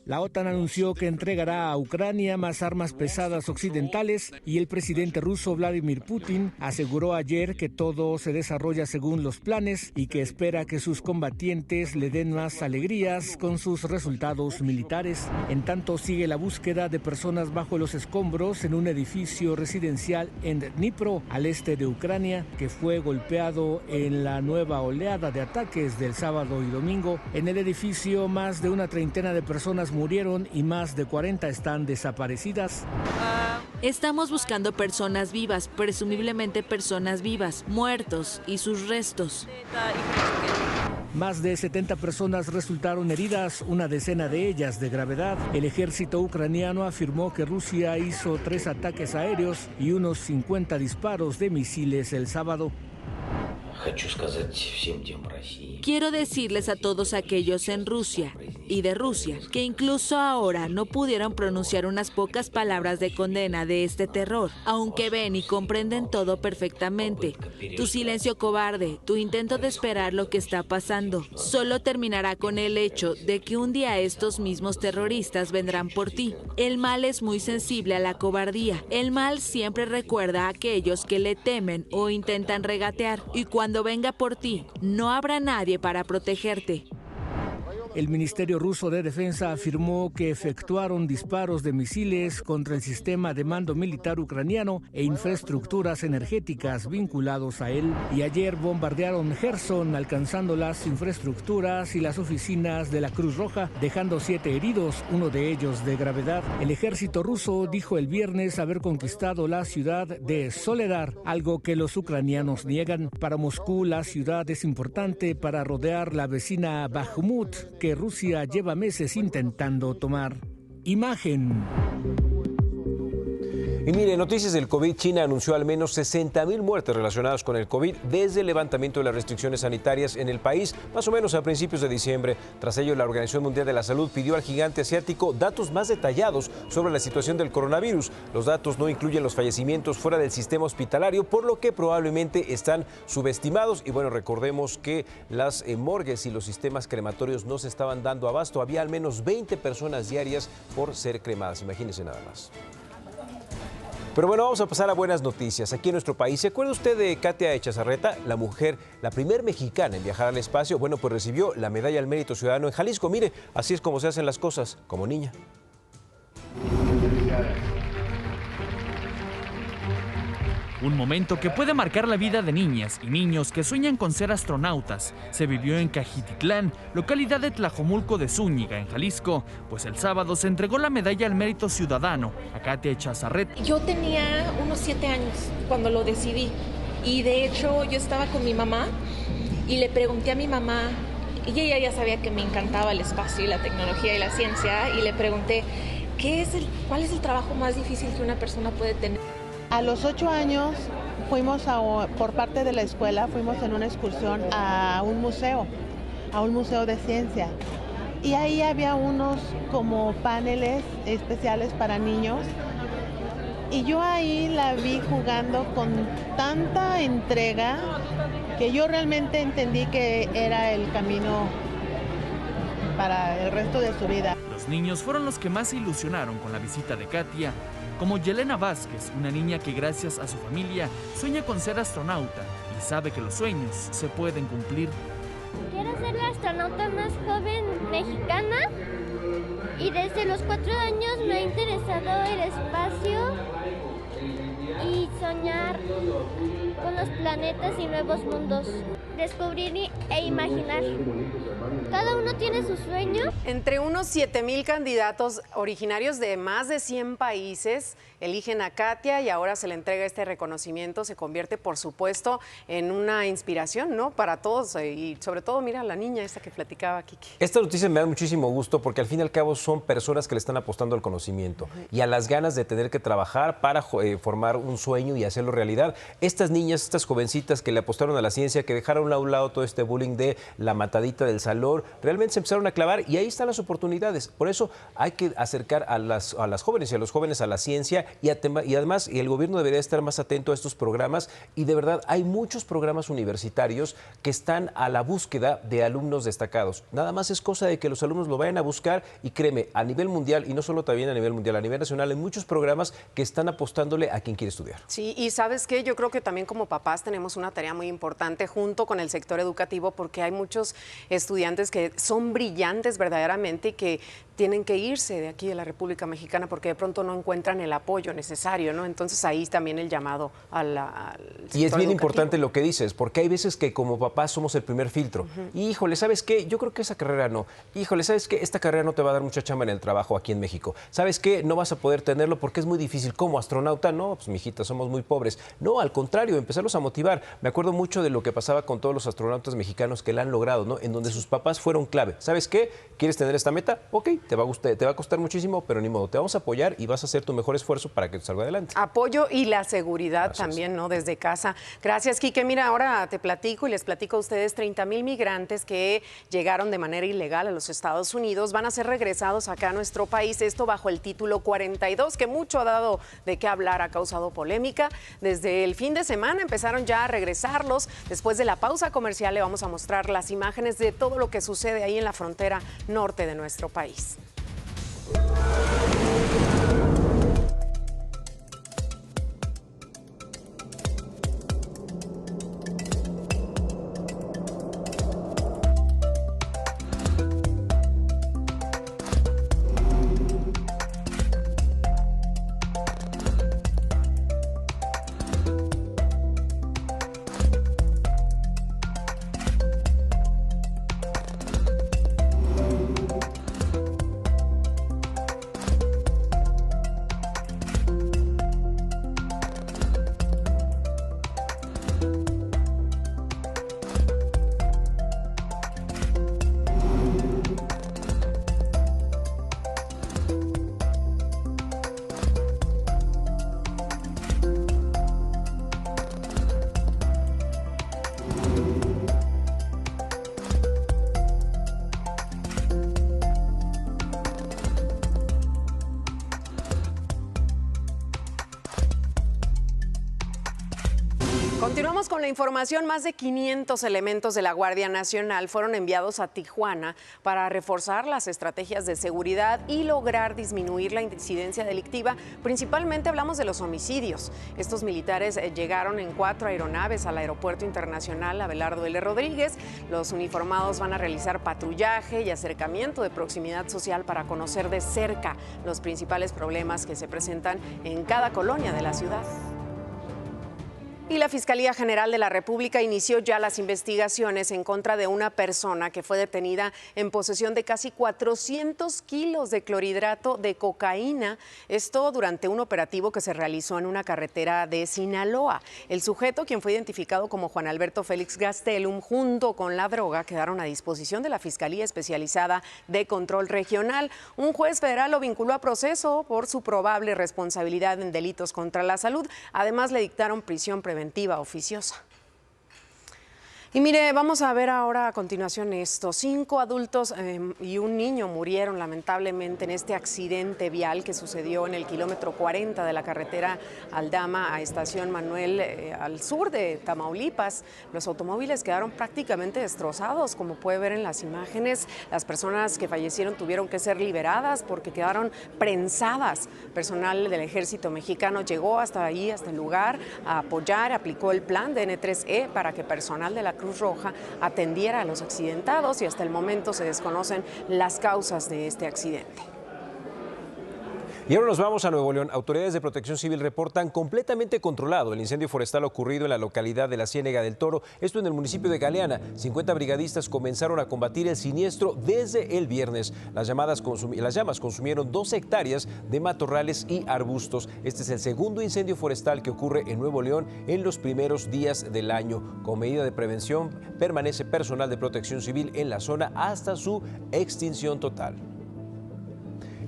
S13: La OTAN anunció que entregará a Ucrania más armas pesadas occidentales y el presidente ruso Vladimir Putin aseguró ayer que todo se desarrolla según los planes y que espera que sus combatientes le den más alegrías con sus resultados militares. En tanto, sigue la búsqueda de personas bajo los escombros en un edificio residencial en Dnipro, al este de Ucrania, que fue golpeado en la nueva oleada de ataques del sábado y domingo. En el edificio, más de una treintena de personas murieron y más de 40 están desaparecidas.
S16: Estamos buscando personas vivas, presumiblemente personas vivas, muertos y sus restos.
S13: Más de 70 personas resultaron heridas, una decena de ellas de gravedad. El ejército ucraniano afirmó que Rusia hizo 3 ataques aéreos y unos 50 disparos de misiles el sábado.
S16: Quiero decirles a todos aquellos en Rusia y de Rusia que incluso ahora no pudieron pronunciar unas pocas palabras de condena de este terror, aunque ven y comprenden todo perfectamente. Tu silencio cobarde, tu intento de esperar lo que está pasando, solo terminará con el hecho de que un día estos mismos terroristas vendrán por ti. El mal es muy sensible a la cobardía. El mal siempre recuerda a aquellos que le temen o intentan regatear, y cuando venga por ti, no habrá nadie para protegerte.
S13: El Ministerio Ruso de Defensa afirmó que efectuaron disparos de misiles contra el sistema de mando militar ucraniano e infraestructuras energéticas vinculados a él. Y ayer bombardearon Gerson, alcanzando las infraestructuras y las oficinas de la Cruz Roja, dejando 7 heridos, uno de ellos de gravedad. El ejército ruso dijo el viernes haber conquistado la ciudad de Soledar, algo que los ucranianos niegan. Para Moscú, la ciudad es importante para rodear la vecina Bakhmut, que Rusia lleva meses intentando tomar. Imagen.
S7: Y mire, noticias del COVID. China anunció al menos 60,000 muertes relacionadas con el COVID desde el levantamiento de las restricciones sanitarias en el país, más o menos a principios de diciembre. Tras ello, la Organización Mundial de la Salud pidió al gigante asiático datos más detallados sobre la situación del coronavirus. Los datos no incluyen los fallecimientos fuera del sistema hospitalario, por lo que probablemente están subestimados. Y bueno, recordemos que las morgues y los sistemas crematorios no se estaban dando abasto. Había al menos 20 personas diarias por ser cremadas. Imagínense nada más. Pero bueno, vamos a pasar a buenas noticias. Aquí en nuestro país, ¿se acuerda usted de Katia Echazarreta, la mujer, la primer mexicana en viajar al espacio? Bueno, pues recibió la medalla al mérito ciudadano en Jalisco. Mire, así es como se hacen las cosas, como niña.
S17: Un momento que puede marcar la vida de niñas y niños que sueñan con ser astronautas se vivió en Cajititlán, localidad de Tlajomulco de Zúñiga, en Jalisco, pues el sábado se entregó la medalla al mérito ciudadano a Katia Echazarreta.
S18: Yo tenía unos 7 años cuando lo decidí y de hecho yo estaba con mi mamá y le pregunté a mi mamá, y ella ya sabía que me encantaba el espacio y la tecnología y la ciencia, y le pregunté, ¿cuál es el trabajo más difícil que una persona puede tener?
S19: A los 8 años por parte de la escuela, fuimos en una excursión a un museo de ciencia. Y ahí había unos como paneles especiales para niños. Y yo ahí la vi jugando con tanta entrega que yo realmente entendí que era el camino para el resto de su vida.
S17: Los niños fueron los que más se ilusionaron con la visita de Katia, como Yelena Vázquez, una niña que gracias a su familia sueña con ser astronauta y sabe que los sueños se pueden cumplir.
S20: Quiero ser la astronauta más joven mexicana y desde los 4 años me ha interesado el espacio y soñar con los planetas y nuevos mundos, descubrir e imaginar. Cada uno tiene su sueño.
S1: Entre unos 7,000 candidatos originarios de más de 100 países eligen a Katia y ahora se le entrega este reconocimiento. Se convierte, por supuesto, en una inspiración, ¿no? Para todos y sobre todo, mira, la niña esta que platicaba Kiki.
S7: Esta noticia me da muchísimo gusto porque al fin y al cabo son personas que le están apostando al conocimiento y a las ganas de tener que trabajar para formar un sueño y hacerlo realidad. Estas niñas, estas jovencitas que le apostaron a la ciencia, que dejaron a un lado todo este bullying de la matadita del salón, realmente se empezaron a clavar y ahí están las oportunidades. Por eso hay que acercar a las jóvenes y a los jóvenes a la ciencia y además el gobierno debería estar más atento a estos programas y de verdad hay muchos programas universitarios que están a la búsqueda de alumnos destacados. Nada más es cosa de que los alumnos lo vayan a buscar y créeme, a nivel mundial y no solo también a nivel mundial, a nivel nacional hay muchos programas que están apostándole a quien quiere estudiar.
S1: Sí, y ¿sabes qué? Yo creo que también como papás tenemos una tarea muy importante junto con el sector educativo porque hay muchos estudiantes que son brillantes verdaderamente y que tienen que irse de aquí de la República Mexicana porque de pronto no encuentran el apoyo necesario, ¿no? Entonces ahí también el llamado al sector
S7: y es bien
S1: educativo.
S7: importante lo que dices, porque hay veces que como papás somos el primer filtro. Híjole, ¿sabes qué? Yo creo que esa carrera no. Híjole, ¿sabes qué? Esta carrera no te va a dar mucha chamba en el trabajo aquí en México. ¿Sabes qué? No vas a poder tenerlo porque es muy difícil. ¿Como astronauta? No, pues mijita, somos muy pobres. No, al contrario, empezarlos a motivar. Me acuerdo mucho de lo que pasaba con todos los astronautas mexicanos que la han logrado, ¿no? En donde sus papás fueron clave. ¿Sabes qué? ¿Quieres tener esta meta? Ok, te va a costar muchísimo, pero ni modo, te vamos a apoyar y vas a hacer tu mejor esfuerzo para que te salga adelante.
S1: Apoyo y la seguridad también, ¿no? Desde casa. Gracias, Quique. Mira, ahora te platico y les platico a ustedes 30,000 migrantes que llegaron de manera ilegal a los Estados Unidos van a ser regresados acá a nuestro país. Esto bajo el título 42, que mucho ha dado de qué hablar, ha causado polémica. Desde el fin de semana empezaron ya a regresarlos. Después de la pausa comercial le vamos a mostrar las imágenes de todo lo que sucede ahí en la frontera norte de nuestro país. Continuamos con la información. Más de 500 elementos de la Guardia Nacional fueron enviados a Tijuana para reforzar las estrategias de seguridad y lograr disminuir la incidencia delictiva. Principalmente hablamos de los homicidios. Estos militares llegaron en 4 aeronaves al Aeropuerto Internacional Abelardo L. Rodríguez. Los uniformados van a realizar patrullaje y acercamiento de proximidad social para conocer de cerca los principales problemas que se presentan en cada colonia de la ciudad. Y la Fiscalía General de la República inició ya las investigaciones en contra de una persona que fue detenida en posesión de casi 400 kilos de clorhidrato de cocaína. Esto durante un operativo que se realizó en una carretera de Sinaloa. El sujeto, quien fue identificado como Juan Alberto Félix Gastelum, junto con la droga, quedaron a disposición de la Fiscalía Especializada de Control Regional. Un juez federal lo vinculó a proceso por su probable responsabilidad en delitos contra la salud. Además, le dictaron prisión preventiva oficiosa. Y mire, vamos a ver ahora a continuación esto. 5 adultos y un niño murieron lamentablemente en este accidente vial que sucedió en el kilómetro 40 de la carretera Aldama a Estación Manuel al sur de Tamaulipas. Los automóviles quedaron prácticamente destrozados, como puede ver en las imágenes. Las personas que fallecieron tuvieron que ser liberadas porque quedaron prensadas. Personal del Ejército Mexicano llegó hasta ahí, hasta el lugar, a apoyar, aplicó el plan de N3E para que personal de la Cruz Roja atendiera a los accidentados, y hasta el momento se desconocen las causas de este accidente.
S7: Y ahora nos vamos a Nuevo León. Autoridades de Protección Civil reportan completamente controlado el incendio forestal ocurrido en la localidad de la Ciénega del Toro, esto en el municipio de Galeana. 50 brigadistas comenzaron a combatir el siniestro desde el viernes. Las llamas consumieron 2 hectáreas de matorrales y arbustos. Este es el segundo incendio forestal que ocurre en Nuevo León en los primeros días del año. Como medida de prevención, permanece personal de Protección Civil en la zona hasta su extinción total.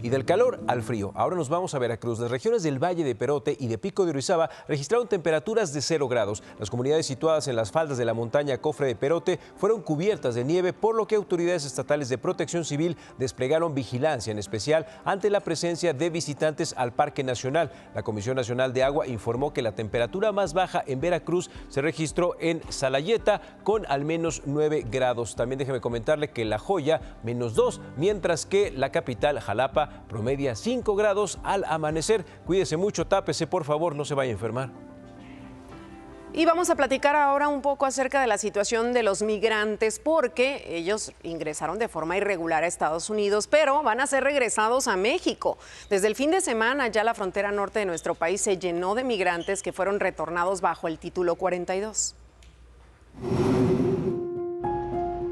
S7: Y del calor al frío, ahora nos vamos a Veracruz. Las regiones del Valle de Perote y de Pico de Orizaba registraron temperaturas de 0 grados. Las comunidades situadas en las faldas de la montaña Cofre de Perote fueron cubiertas de nieve, por lo que autoridades estatales de Protección Civil desplegaron vigilancia, en especial ante la presencia de visitantes al Parque Nacional. La Comisión Nacional de Agua informó que la temperatura más baja en Veracruz se registró en Salayeta con al menos 9 grados. También déjeme comentarle que La Joya, -2, mientras que la capital, Jalapa, promedia 5 grados al amanecer. Cuídese mucho, tápese, por favor, no se vaya a enfermar.
S1: Y vamos a platicar ahora un poco acerca de la situación de los migrantes, porque ellos ingresaron de forma irregular a Estados Unidos, pero van a ser regresados a México. Desde el fin de semana ya la frontera norte de nuestro país se llenó de migrantes que fueron retornados bajo el título 42.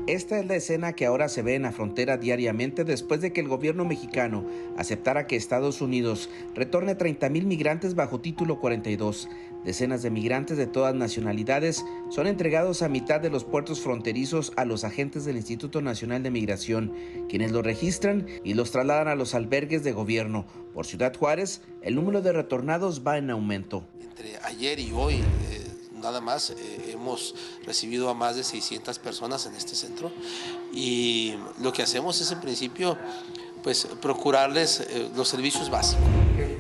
S21: Esta es la escena que ahora se ve en la frontera diariamente después de que el gobierno mexicano aceptara que Estados Unidos retorne 30,000 migrantes bajo título 42. Decenas de migrantes de todas nacionalidades son entregados a mitad de los puertos fronterizos a los agentes del Instituto Nacional de Migración, quienes los registran y los trasladan a los albergues de gobierno. Por Ciudad Juárez, el número de retornados va en aumento.
S22: Entre ayer y hoy, nada más, hemos recibido a más de 600 personas en este centro, y lo que hacemos es, en principio, pues procurarles los servicios básicos.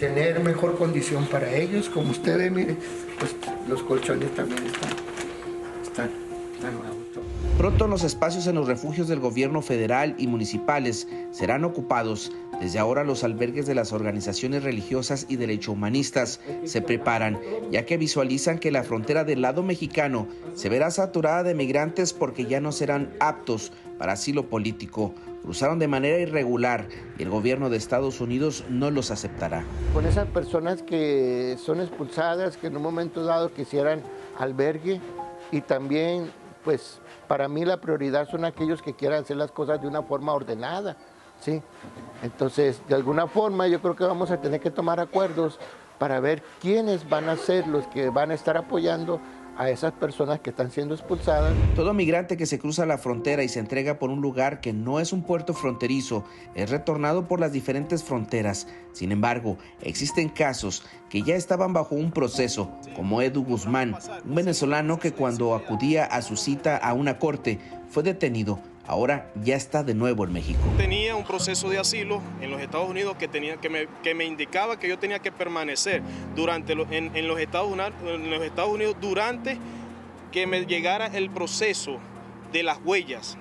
S23: Tener mejor condición para ellos, como usted ve, mire, pues los colchones también están nuevos.
S21: Pronto los espacios en los refugios del gobierno federal y municipales serán ocupados. Desde ahora los albergues de las organizaciones religiosas y derechohumanistas se preparan, ya que visualizan que la frontera del lado mexicano se verá saturada de migrantes porque ya no serán aptos para asilo político. Cruzaron de manera irregular y el gobierno de Estados Unidos no los aceptará.
S23: Con esas personas que son expulsadas, que en un momento dado quisieran albergue, y también, pues, para mí la prioridad son aquellos que quieran hacer las cosas de una forma ordenada, ¿sí? Entonces, de alguna forma, yo creo que vamos a tener que tomar acuerdos para ver quiénes van a ser los que van a estar apoyando a esas personas que están siendo expulsadas.
S21: Todo migrante que se cruza la frontera y se entrega por un lugar que no es un puerto fronterizo es retornado por las diferentes fronteras. Sin embargo, existen casos que ya estaban bajo un proceso, como Edu Guzmán, un venezolano que cuando acudía a su cita a una corte fue detenido. Ahora ya está de nuevo en México.
S24: Tenía un proceso de asilo en los Estados Unidos que me indicaba que yo tenía que permanecer en los Estados Unidos durante que me llegara el proceso de las huellas.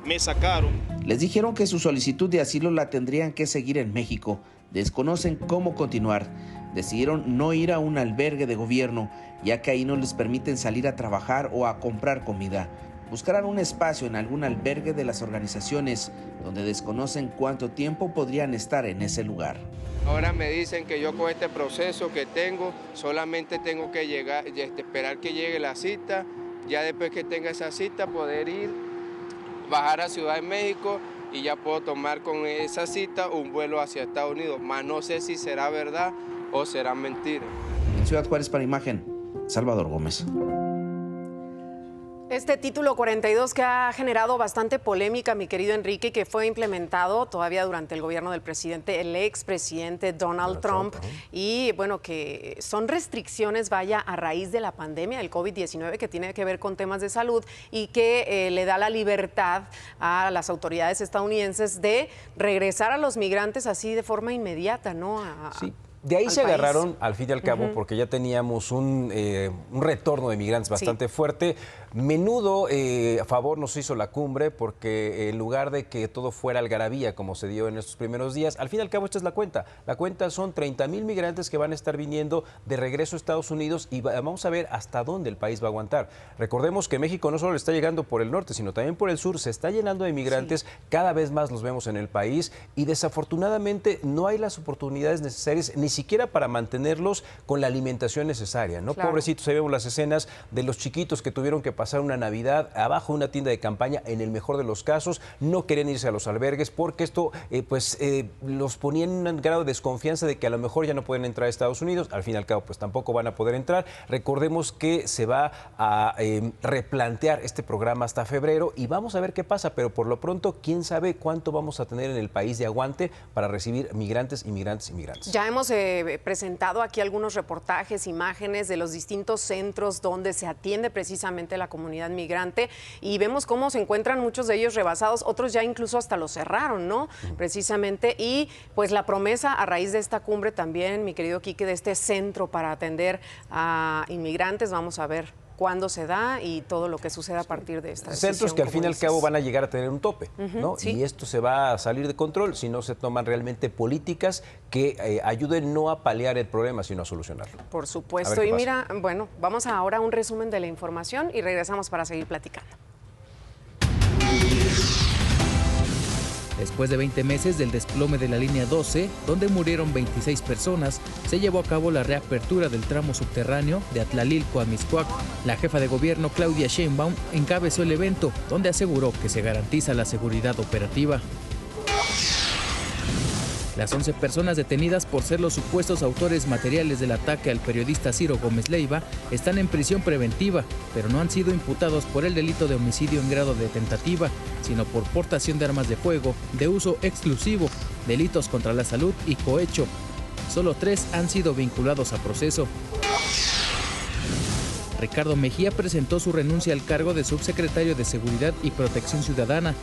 S24: Me sacaron.
S21: Les dijeron que su solicitud de asilo la tendrían que seguir en México. Desconocen cómo continuar. Decidieron no ir a un albergue de gobierno, ya que ahí no les permiten salir a trabajar o a comprar comida. Buscarán un espacio en algún albergue de las organizaciones, donde desconocen cuánto tiempo podrían estar en ese lugar.
S2: Ahora me dicen que yo con este proceso que tengo, solamente tengo que esperar que llegue la cita, ya después que tenga esa cita poder ir, bajar a Ciudad de México y ya puedo tomar con esa cita un vuelo hacia Estados Unidos, más no sé si será verdad o será mentira.
S21: En Ciudad Juárez para Imagen, Salvador Gómez.
S1: Este título 42 que ha generado bastante polémica, mi querido Enrique, que fue implementado todavía durante el gobierno del presidente, el expresidente Donald Trump, y bueno, que son restricciones, vaya, a raíz de la pandemia, el COVID-19, que tiene que ver con temas de salud y que le da la libertad a las autoridades estadounidenses de regresar a los migrantes así de forma inmediata, ¿no?
S7: Sí. De ahí se agarraron, al fin y al cabo, porque ya teníamos un retorno de migrantes bastante fuerte. Menudo favor nos hizo la cumbre, porque en lugar de que todo fuera algarabía, como se dio en estos primeros días, al fin y al cabo esta es la cuenta. La cuenta son 30,000 migrantes que van a estar viniendo de regreso a Estados Unidos y vamos a ver hasta dónde el país va a aguantar. Recordemos que México no solo le está llegando por el norte, sino también por el sur. Se está llenando de migrantes, cada vez más los vemos en el país y desafortunadamente no hay las oportunidades necesarias ni siquiera para mantenerlos con la alimentación necesaria, ¿no? Claro. Pobrecitos, ahí vemos las escenas de los chiquitos que tuvieron que pasar una Navidad abajo de una tienda de campaña, en el mejor de los casos, no querían irse a los albergues porque esto los ponía en un grado de desconfianza de que a lo mejor ya no pueden entrar a Estados Unidos, al fin y al cabo pues tampoco van a poder entrar. Recordemos que se va a replantear este programa hasta febrero y vamos a ver qué pasa, pero por lo pronto, quién sabe cuánto vamos a tener en el país de aguante para recibir migrantes, inmigrantes, inmigrantes.
S1: Ya hemos presentado aquí algunos reportajes, imágenes de los distintos centros donde se atiende precisamente la comunidad migrante y vemos cómo se encuentran muchos de ellos rebasados, otros ya incluso hasta los cerraron, ¿no? Precisamente, y pues la promesa a raíz de esta cumbre también, mi querido Quique, de este centro para atender a inmigrantes, vamos a ver cuándo se da y todo lo que suceda a partir de esta decisión.
S7: Centros que al fin y al cabo van a llegar a tener un tope, ¿no? Sí. Y esto se va a salir de control si no se toman realmente políticas que ayuden no a paliar el problema, sino a solucionarlo.
S1: Por supuesto. Y mira, bueno, vamos ahora a un resumen de la información y regresamos para seguir platicando.
S3: Después de 20 meses del desplome de la línea 12, donde murieron 26 personas, se llevó a cabo la reapertura del tramo subterráneo de Atlalilco a Mixcoac. La jefa de gobierno, Claudia Sheinbaum, encabezó el evento, donde aseguró que se garantiza la seguridad operativa. Las 11 personas detenidas por ser los supuestos autores materiales del ataque al periodista Ciro Gómez Leiva están en prisión preventiva, pero no han sido imputados por el delito de homicidio en grado de tentativa, sino por portación de armas de fuego, de uso exclusivo, delitos contra la salud y cohecho. Solo 3 han sido vinculados a proceso. Ricardo Mejía presentó su renuncia al cargo de subsecretario de Seguridad y Protección Ciudadana.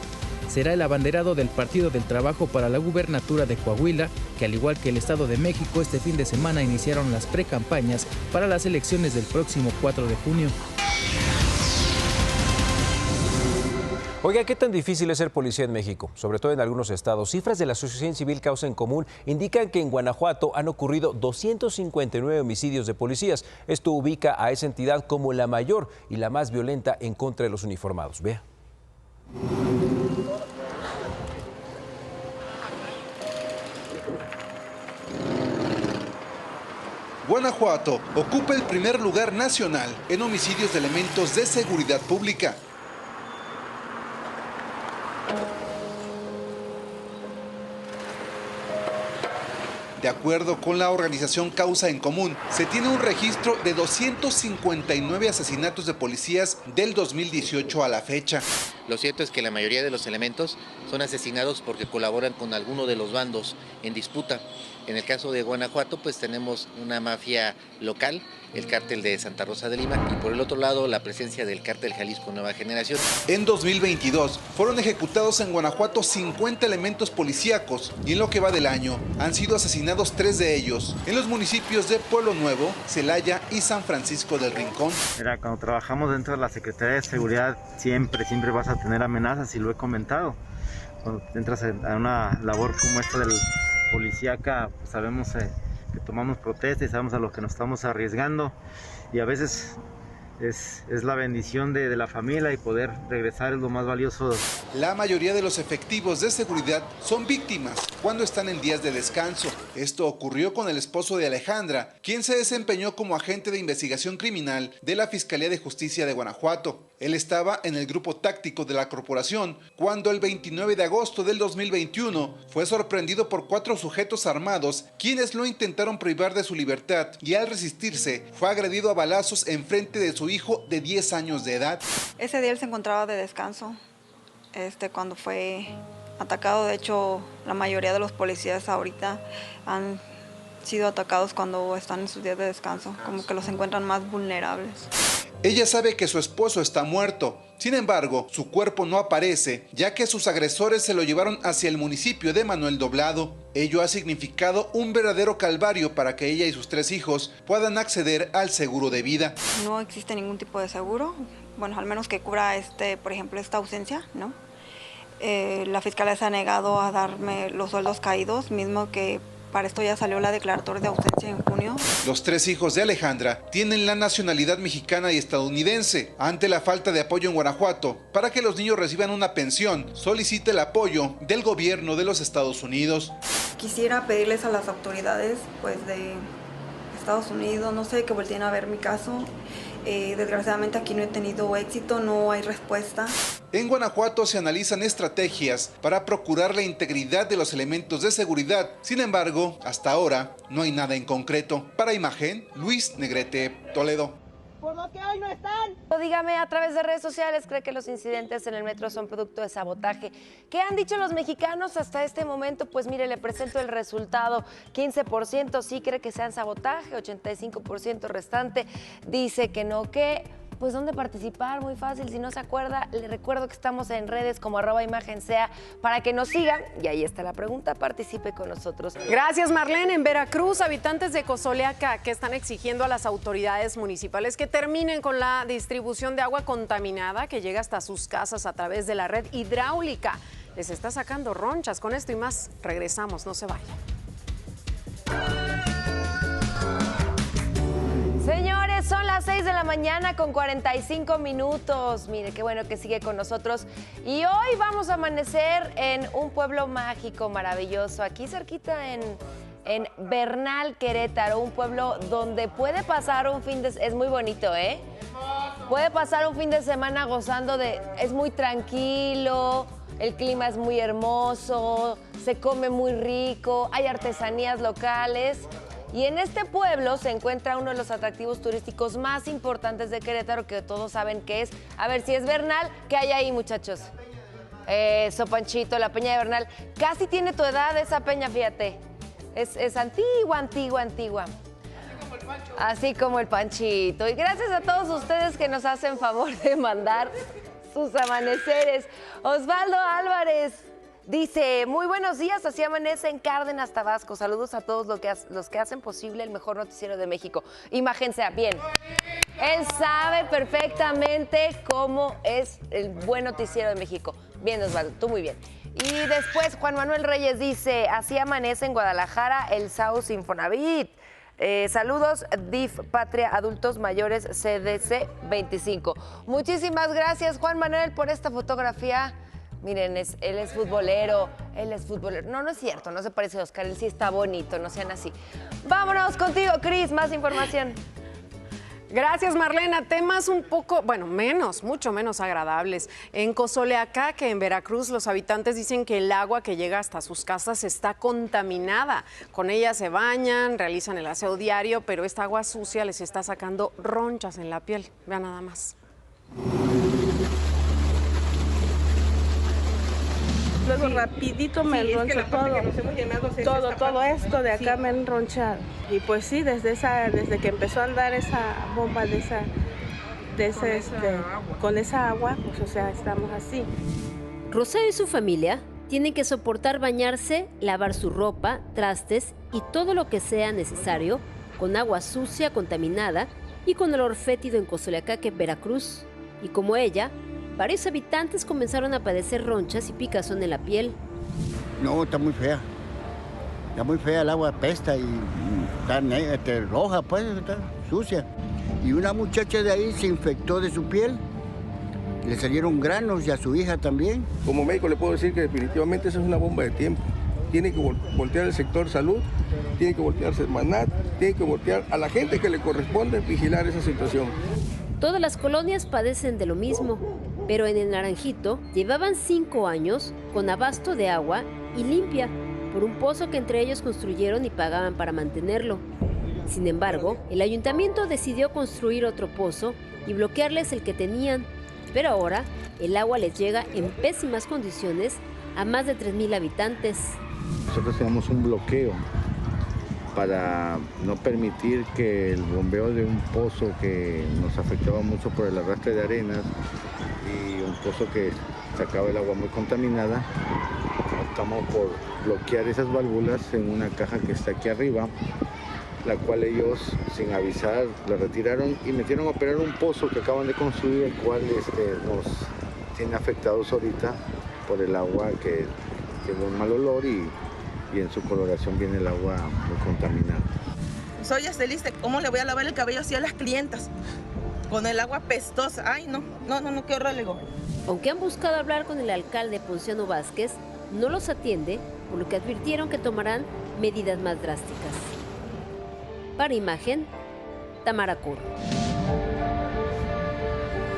S3: Será el abanderado del Partido del Trabajo para la gubernatura de Coahuila, que al igual que el Estado de México, este fin de semana iniciaron las precampañas para las elecciones del próximo 4 de junio.
S7: Oiga, ¿qué tan difícil es ser policía en México? Sobre todo en algunos estados. Cifras de la Asociación Civil Causa en Común indican que en Guanajuato han ocurrido 259 homicidios de policías. Esto ubica a esa entidad como la mayor y la más violenta en contra de los uniformados. Vea.
S4: Guanajuato ocupa el primer lugar nacional en homicidios de elementos de seguridad pública. De acuerdo con la organización Causa en Común, se tiene un registro de 259 asesinatos de policías del 2018 a la fecha.
S5: Lo cierto es que la mayoría de los elementos son asesinados porque colaboran con alguno de los bandos en disputa. En el caso de Guanajuato, pues tenemos una mafia local el cártel de Santa Rosa de Lima y por el otro lado la presencia del cártel Jalisco Nueva Generación.
S4: En 2022 fueron ejecutados en Guanajuato 50 elementos policíacos y en lo que va del año han sido asesinados 3 de ellos en los municipios de Pueblo Nuevo, Celaya y San Francisco del Rincón.
S6: Mira, cuando trabajamos dentro de la Secretaría de Seguridad siempre vas a tener amenazas y lo he comentado. Cuando entras a una labor como esta del policíaca, pues sabemos que tomamos protesta y sabemos a lo que nos estamos arriesgando y a veces es la bendición de la familia y poder regresar es lo más valioso.
S4: La mayoría de los efectivos de seguridad son víctimas cuando están en días de descanso. Esto ocurrió con el esposo de Alejandra, quien se desempeñó como agente de investigación criminal de la Fiscalía de Justicia de Guanajuato. Él estaba en el grupo táctico de la corporación cuando el 29 de agosto del 2021 fue sorprendido por 4 sujetos armados quienes lo intentaron privar de su libertad y al resistirse fue agredido a balazos en frente de su hijo de 10 años de edad.
S8: Ese día él se encontraba de descanso cuando fue atacado. De hecho, la mayoría de los policías ahorita han sido atacados cuando están en sus días de descanso, como que los encuentran más vulnerables.
S4: Ella sabe que su esposo está muerto. Sin embargo, su cuerpo no aparece, ya que sus agresores se lo llevaron hacia el municipio de Manuel Doblado. Ello ha significado un verdadero calvario para que ella y sus 3 hijos puedan acceder al seguro de vida.
S8: No existe ningún tipo de seguro, bueno, al menos que cubra por ejemplo, esta ausencia, ¿no? La fiscalía se ha negado a darme los sueldos caídos, mismo que para esto ya salió la declaratoria de ausencia en junio.
S4: Los 3 hijos de Alejandra tienen la nacionalidad mexicana y estadounidense. Ante la falta de apoyo en Guanajuato, para que los niños reciban una pensión, solicita el apoyo del gobierno de los Estados Unidos.
S8: Quisiera pedirles a las autoridades de Estados Unidos, no sé, que volteen a ver mi caso. Desgraciadamente aquí no he tenido éxito, no hay respuesta.
S4: En Guanajuato se analizan estrategias para procurar la integridad de los elementos de seguridad. Sin embargo, hasta ahora no hay nada en concreto. Para Imagen, Luis Negrete, Toledo.
S9: Por lo que hoy no están.
S10: Dígame, a través de redes sociales, ¿cree que los incidentes en el metro son producto de sabotaje? ¿Qué han dicho los mexicanos hasta este momento? Pues mire, le presento el resultado. 15% sí cree que sean sabotaje, 85% restante dice que no, que... Pues ¿dónde participar? Muy fácil, si no se acuerda, le recuerdo que estamos en redes como @ImagenSea para que nos sigan y ahí está la pregunta, participe con nosotros.
S1: Gracias, Marlene. En Veracruz, habitantes de Cozoleaca que están exigiendo a las autoridades municipales que terminen con la distribución de agua contaminada que llega hasta sus casas a través de la red hidráulica. Les está sacando ronchas. Con esto y más, regresamos, no se vayan.
S10: Señores, son las 6 de la mañana con 45 minutos. Mire, qué bueno que sigue con nosotros. Y hoy vamos a amanecer en un pueblo mágico, maravilloso, aquí cerquita en Bernal, Querétaro, un pueblo donde puede pasar un fin de... Es muy bonito, ¿eh? Puede pasar un fin de semana gozando de... Es muy tranquilo, el clima es muy hermoso, se come muy rico, hay artesanías locales... Y en este pueblo se encuentra uno de los atractivos turísticos más importantes de Querétaro, que todos saben que es. A ver, si es Bernal, ¿qué hay ahí, muchachos? Eso, Panchito, la Peña de Bernal. Casi tiene tu edad esa peña, fíjate. Es antigua. Así como el Panchito. Y gracias a todos ustedes que nos hacen favor de mandar sus amaneceres. Osvaldo Álvarez dice, muy buenos días, así amanece en Cárdenas, Tabasco. Saludos a todos los que hacen posible el mejor noticiero de México. Imagen Sea, bien. Él sabe perfectamente cómo es el buen noticiero de México. Bien, Osvaldo, tú muy bien. Y después Juan Manuel Reyes dice, así amanece en Guadalajara el Saus Infonavit. Saludos, DIF Patria Adultos Mayores CDC 25. Muchísimas gracias, Juan Manuel, por esta fotografía. Miren, él es futbolero. No es cierto, no se parece a Oscar, él sí está bonito, no sean así. Vámonos contigo, Cris, más información.
S1: Gracias, Marlena. Temas un poco, mucho menos agradables. En Cozoleaca, que en Veracruz, los habitantes dicen que el agua que llega hasta sus casas está contaminada. Con ella se bañan, realizan el aseo diario, pero esta agua sucia les está sacando ronchas en la piel. Vean nada más.
S11: luego rapidito me enroncho todo esto de acá me han enronchado. Y pues sí, desde que empezó a andar esa bomba con esa agua, pues o sea, estamos así.
S12: Rosario y su familia tienen que soportar bañarse, lavar su ropa, trastes y todo lo que sea necesario con agua sucia, contaminada y con olor fétido en Cozoleacaque, Veracruz. Y como ella, varios habitantes comenzaron a padecer ronchas y picazón en la piel.
S14: No, está muy fea. Está muy fea, el agua apesta y está roja, pues, está sucia. Y una muchacha de ahí se infectó de su piel. Le salieron granos y a su hija también.
S15: Como médico le puedo decir que definitivamente eso es una bomba de tiempo. Tiene que voltear el sector salud, tiene que voltear Semanat, tiene que voltear a la gente que le corresponde vigilar esa situación.
S12: Todas las colonias padecen de lo mismo, pero en el Naranjito llevaban 5 años con abasto de agua y limpia por un pozo que entre ellos construyeron y pagaban para mantenerlo. Sin embargo, el ayuntamiento decidió construir otro pozo y bloquearles el que tenían, pero ahora el agua les llega en pésimas condiciones a más de 3,000 habitantes.
S25: Nosotros tenemos un bloqueo para no permitir que el bombeo de un pozo que nos afectaba mucho por el arrastre de arenas y un pozo que sacaba el agua muy contaminada. Optamos por bloquear esas válvulas en una caja que está aquí arriba, la cual ellos, sin avisar, la retiraron y metieron a operar un pozo que acaban de construir, el cual nos tiene afectados ahorita por el agua que tiene un mal olor y en su coloración viene el agua muy contaminada.
S26: Soy estilista, ¿cómo le voy a lavar el cabello así a las clientas? Con el agua pestosa. Ay, no, qué horror, le digo.
S12: Aunque han buscado hablar con el alcalde Ponciano Vázquez, no los atiende, por lo que advirtieron que tomarán medidas más drásticas. Para Imagen, Tamara Curro.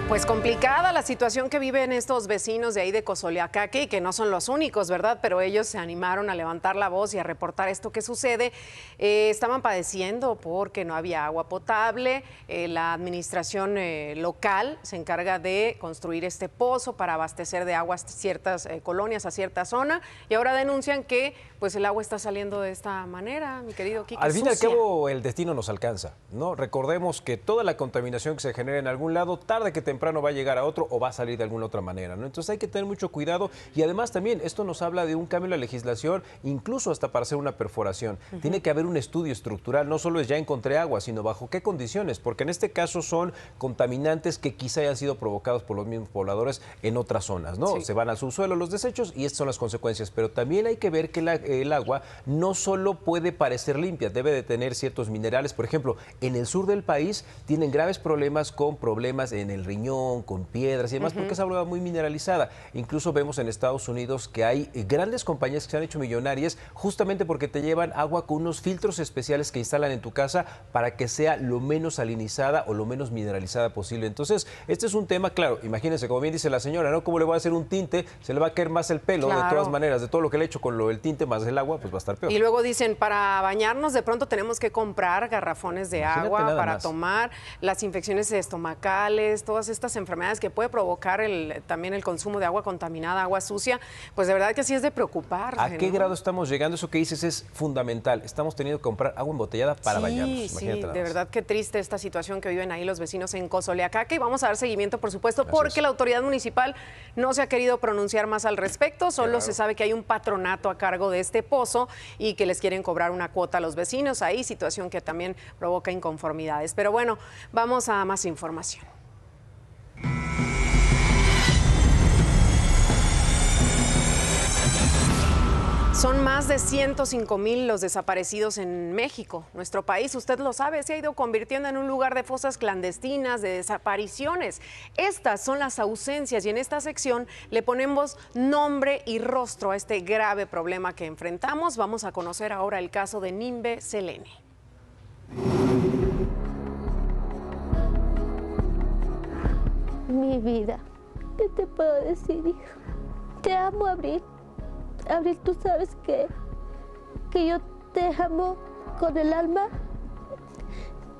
S1: Pues complicada la situación que viven estos vecinos de ahí de Cozoleacaque y que no son los únicos, ¿verdad? Pero ellos se animaron a levantar la voz y a reportar esto que sucede. Estaban padeciendo porque no había agua potable. La administración local se encarga de construir este pozo para abastecer de agua a ciertas colonias, a cierta zona. Y ahora denuncian que pues el agua está saliendo de esta manera, mi querido Quique.
S7: Al fin y al cabo, el destino nos alcanza, ¿no? Recordemos que toda la contaminación que se genera en algún lado, tarde que temprano va a llegar a otro o va a salir de alguna otra manera, ¿no? Entonces hay que tener mucho cuidado y además también esto nos habla de un cambio en la legislación, incluso hasta para hacer una perforación. Tiene que haber un estudio estructural, no solo es ya encontré agua, sino bajo qué condiciones, porque en este caso son contaminantes que quizá hayan sido provocados por los mismos pobladores en otras zonas, ¿no? Sí. Se van al subsuelo los desechos y estas son las consecuencias, pero también hay que ver que el agua no solo puede parecer limpia, debe de tener ciertos minerales. Por ejemplo, en el sur del país tienen graves problemas en el riñón, con piedras y demás, porque es agua muy mineralizada. Incluso vemos en Estados Unidos que hay grandes compañías que se han hecho millonarias justamente porque te llevan agua con unos filtros especiales que instalan en tu casa para que sea lo menos salinizada o lo menos mineralizada posible. Entonces, este es un tema, claro, imagínense, como bien dice la señora, ¿no? ¿Cómo le voy a hacer un tinte? Se le va a caer más el pelo, claro. De todas maneras, de todo lo que le he hecho con el tinte más el agua, pues va a estar peor.
S1: Y luego dicen, para bañarnos de pronto tenemos que comprar garrafones de agua para tomar, las infecciones estomacales, todas estas enfermedades que puede provocar también el consumo de agua contaminada, agua sucia, pues de verdad que sí es de preocuparse.
S7: ¿A qué grado estamos llegando? Eso que dices es fundamental. Estamos teniendo que comprar agua embotellada para bañarnos.
S1: Sí, de verdad que triste esta situación que viven ahí los vecinos en Cozoleacaque y vamos a dar seguimiento, por supuesto, porque la autoridad municipal no se ha querido pronunciar más al respecto, solo se sabe que hay un patronato a cargo de este pozo y que les quieren cobrar una cuota a los vecinos ahí, situación que también provoca inconformidades. Pero bueno, vamos a más información. Son más de 105,000 los desaparecidos en México. Nuestro país, usted lo sabe, se ha ido convirtiendo en un lugar de fosas clandestinas, de desapariciones. Estas son las ausencias y en esta sección le ponemos nombre y rostro a este grave problema que enfrentamos. Vamos a conocer ahora el caso de Nimbe Selene.
S20: Mi vida, ¿qué te puedo decir, hijo? Te amo, Abril. Abril, tú sabes que yo te amo con el alma,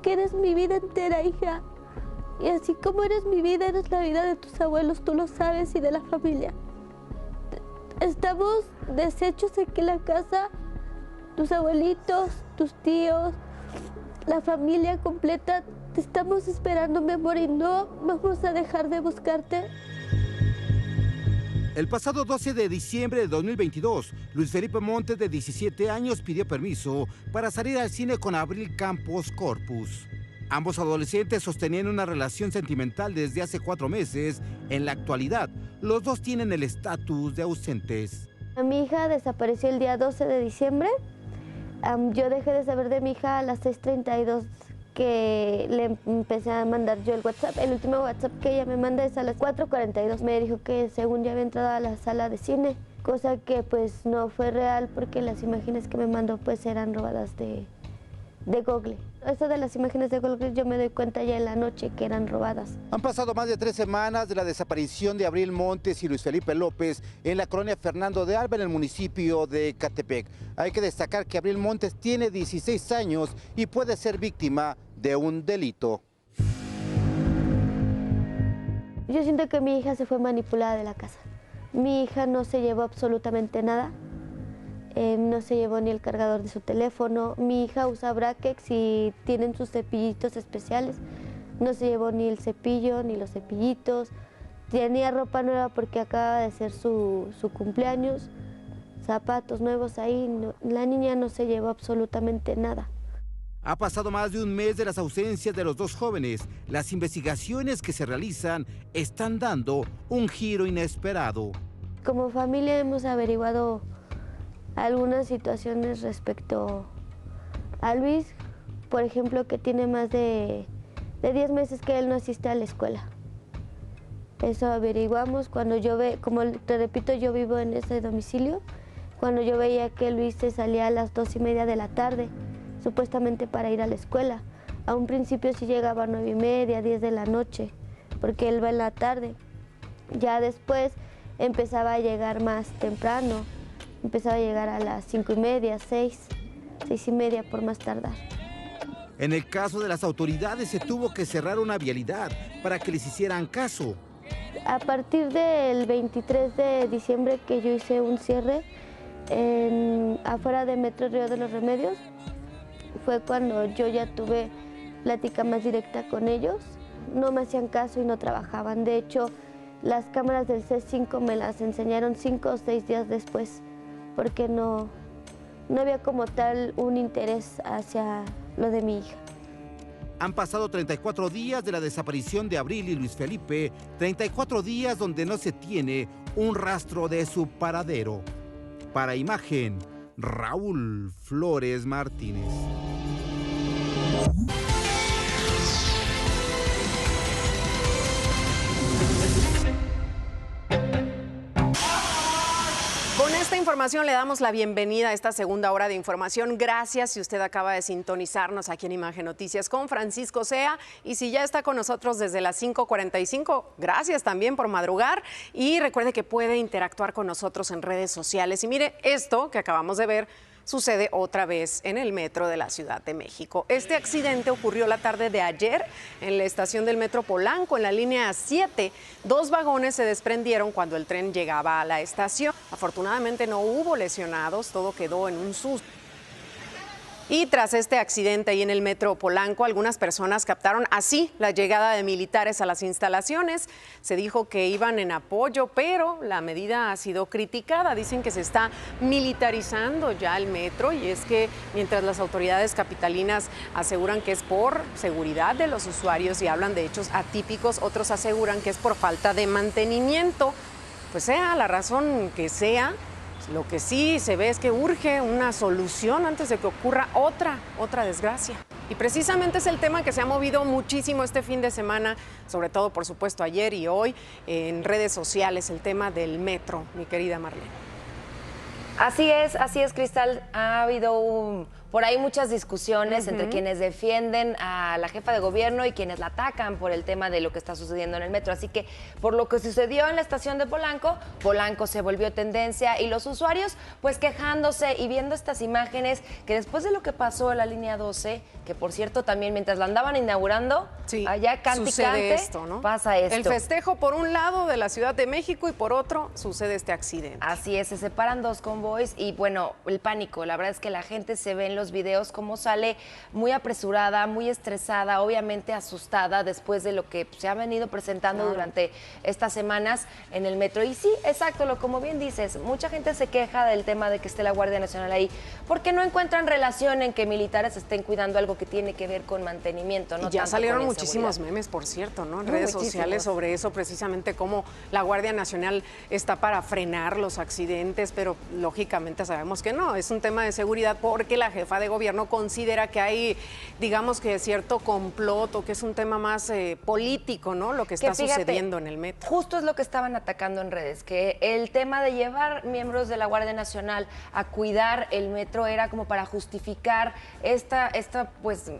S20: que eres mi vida entera, hija. Y así como eres mi vida, eres la vida de tus abuelos, tú lo sabes, y de la familia.
S13: Estamos deshechos aquí en la casa, tus abuelitos, tus tíos, la familia completa. Te estamos esperando, mi amor, y no vamos a dejar de buscarte.
S16: El pasado 12 de diciembre de 2022, Luis Felipe Montes, de 17 años, pidió permiso para salir al cine con Abril Campos Corpus. Ambos adolescentes sostenían una relación sentimental desde hace 4 meses. En la actualidad, los dos tienen el estatus de ausentes.
S13: Mi hija desapareció el día 12 de diciembre. Yo dejé de saber de mi hija a las 6:32 que le empecé a mandar yo el WhatsApp. El último WhatsApp que ella me manda es a las 4:42. Me dijo que según ya había entrado a la sala de cine, cosa que pues no fue real porque las imágenes que me mandó pues eran robadas de Google. Eso de las imágenes de Google yo me doy cuenta ya en la noche que eran robadas.
S16: Han pasado más de 3 semanas de la desaparición de Abril Montes y Luis Felipe López en la colonia Fernando de Alba, en el municipio de Ecatepec. Hay que destacar que Abril Montes tiene 16 años y puede ser víctima de un delito.
S13: Yo siento que mi hija se fue manipulada de la casa. Mi hija no se llevó absolutamente nada. No se llevó ni el cargador de su teléfono. Mi hija usa brackets y tienen sus cepillitos especiales. No se llevó ni el cepillo ni los cepillitos. Tenía ropa nueva porque acaba de ser su cumpleaños. Zapatos nuevos ahí. No, la niña no se llevó absolutamente nada.
S16: Ha pasado más de un mes de las ausencias de los dos jóvenes. Las investigaciones que se realizan están dando un giro inesperado.
S13: Como familia hemos averiguado algunas situaciones respecto a Luis, por ejemplo, que tiene más de 10 meses que él no asiste a la escuela. Eso averiguamos cuando como te repito, yo vivo en ese domicilio. Cuando yo veía que Luis se salía a las 2:30 de la tarde, supuestamente para ir a la escuela. A un principio sí llegaba a 9:30, 10 de la noche, porque él va en la tarde. Ya después empezaba a llegar más temprano. Empezaba a llegar a las 5:30, 6:30 por más tardar.
S16: En el caso de las autoridades se tuvo que cerrar una vialidad para que les hicieran caso.
S13: A partir del 23 de diciembre que yo hice un cierre afuera de Metro Río de los Remedios, fue cuando yo ya tuve plática más directa con ellos. No me hacían caso y no trabajaban. De hecho, las cámaras del C5 me las enseñaron 5 o 6 días después, porque no había como tal un interés hacia lo de mi hija.
S16: Han pasado 34 días de la desaparición de Abril y Luis Felipe, 34 días donde no se tiene un rastro de su paradero. Para Imagen, Raúl Flores Martínez.
S1: Con esta información le damos la bienvenida a esta segunda hora de información. Gracias si usted acaba de sintonizarnos aquí en Imagen Noticias con Francisco Sea. Y si ya está con nosotros desde las 5:45, gracias también por madrugar. Y recuerde que puede interactuar con nosotros en redes sociales. Y mire, esto que acabamos de ver sucede otra vez en el metro de la Ciudad de México. Este accidente ocurrió la tarde de ayer en la estación del metro Polanco, en la línea 7. 2 vagones se desprendieron cuando el tren llegaba a la estación. Afortunadamente no hubo lesionados, todo quedó en un susto. Y tras este accidente ahí en el metro Polanco, algunas personas captaron así la llegada de militares a las instalaciones. Se dijo que iban en apoyo, pero la medida ha sido criticada. Dicen que se está militarizando ya el metro, y es que mientras las autoridades capitalinas aseguran que es por seguridad de los usuarios y hablan de hechos atípicos, otros aseguran que es por falta de mantenimiento. Pues sea la razón que sea, lo que sí se ve es que urge una solución antes de que ocurra otra desgracia. Y precisamente es el tema que se ha movido muchísimo este fin de semana, sobre todo, por supuesto, ayer y hoy en redes sociales, el tema del metro, mi querida Marlene.
S10: Así es, Cristal. Ha habido por ahí muchas discusiones entre quienes defienden a la jefa de gobierno y quienes la atacan por el tema de lo que está sucediendo en el metro. Así que por lo que sucedió en la estación de Polanco, Polanco se volvió tendencia y los usuarios pues quejándose y viendo estas imágenes que después de lo que pasó en la línea 12, que por cierto también mientras la andaban inaugurando, allá cante
S1: esto, ¿no?
S10: pasa esto.
S1: El festejo por un lado de la Ciudad de México y por otro sucede este accidente.
S10: Así es, se separan dos convoys y bueno, el pánico, la verdad es que la gente se ve en los videos cómo sale muy apresurada, muy estresada, obviamente asustada después de lo que se ha venido presentando durante estas semanas en el metro. Y sí, exacto, como bien dices, mucha gente se queja del tema de que esté la Guardia Nacional ahí, porque no encuentran relación en que militares estén cuidando algo que tiene que ver con mantenimiento. No
S1: y ya
S10: tanto
S1: salieron
S10: con
S1: muchísimos memes, por cierto, ¿no? En redes sociales sobre eso, precisamente cómo la Guardia Nacional está para frenar los accidentes, pero lógicamente sabemos que no, es un tema de seguridad porque la jefa de gobierno considera que hay, digamos que cierto complot o que es un tema más político, ¿no? Lo que está sucediendo en el metro.
S10: Justo es lo que estaban atacando en redes, que el tema de llevar miembros de la Guardia Nacional a cuidar el metro era como para justificar esta pues,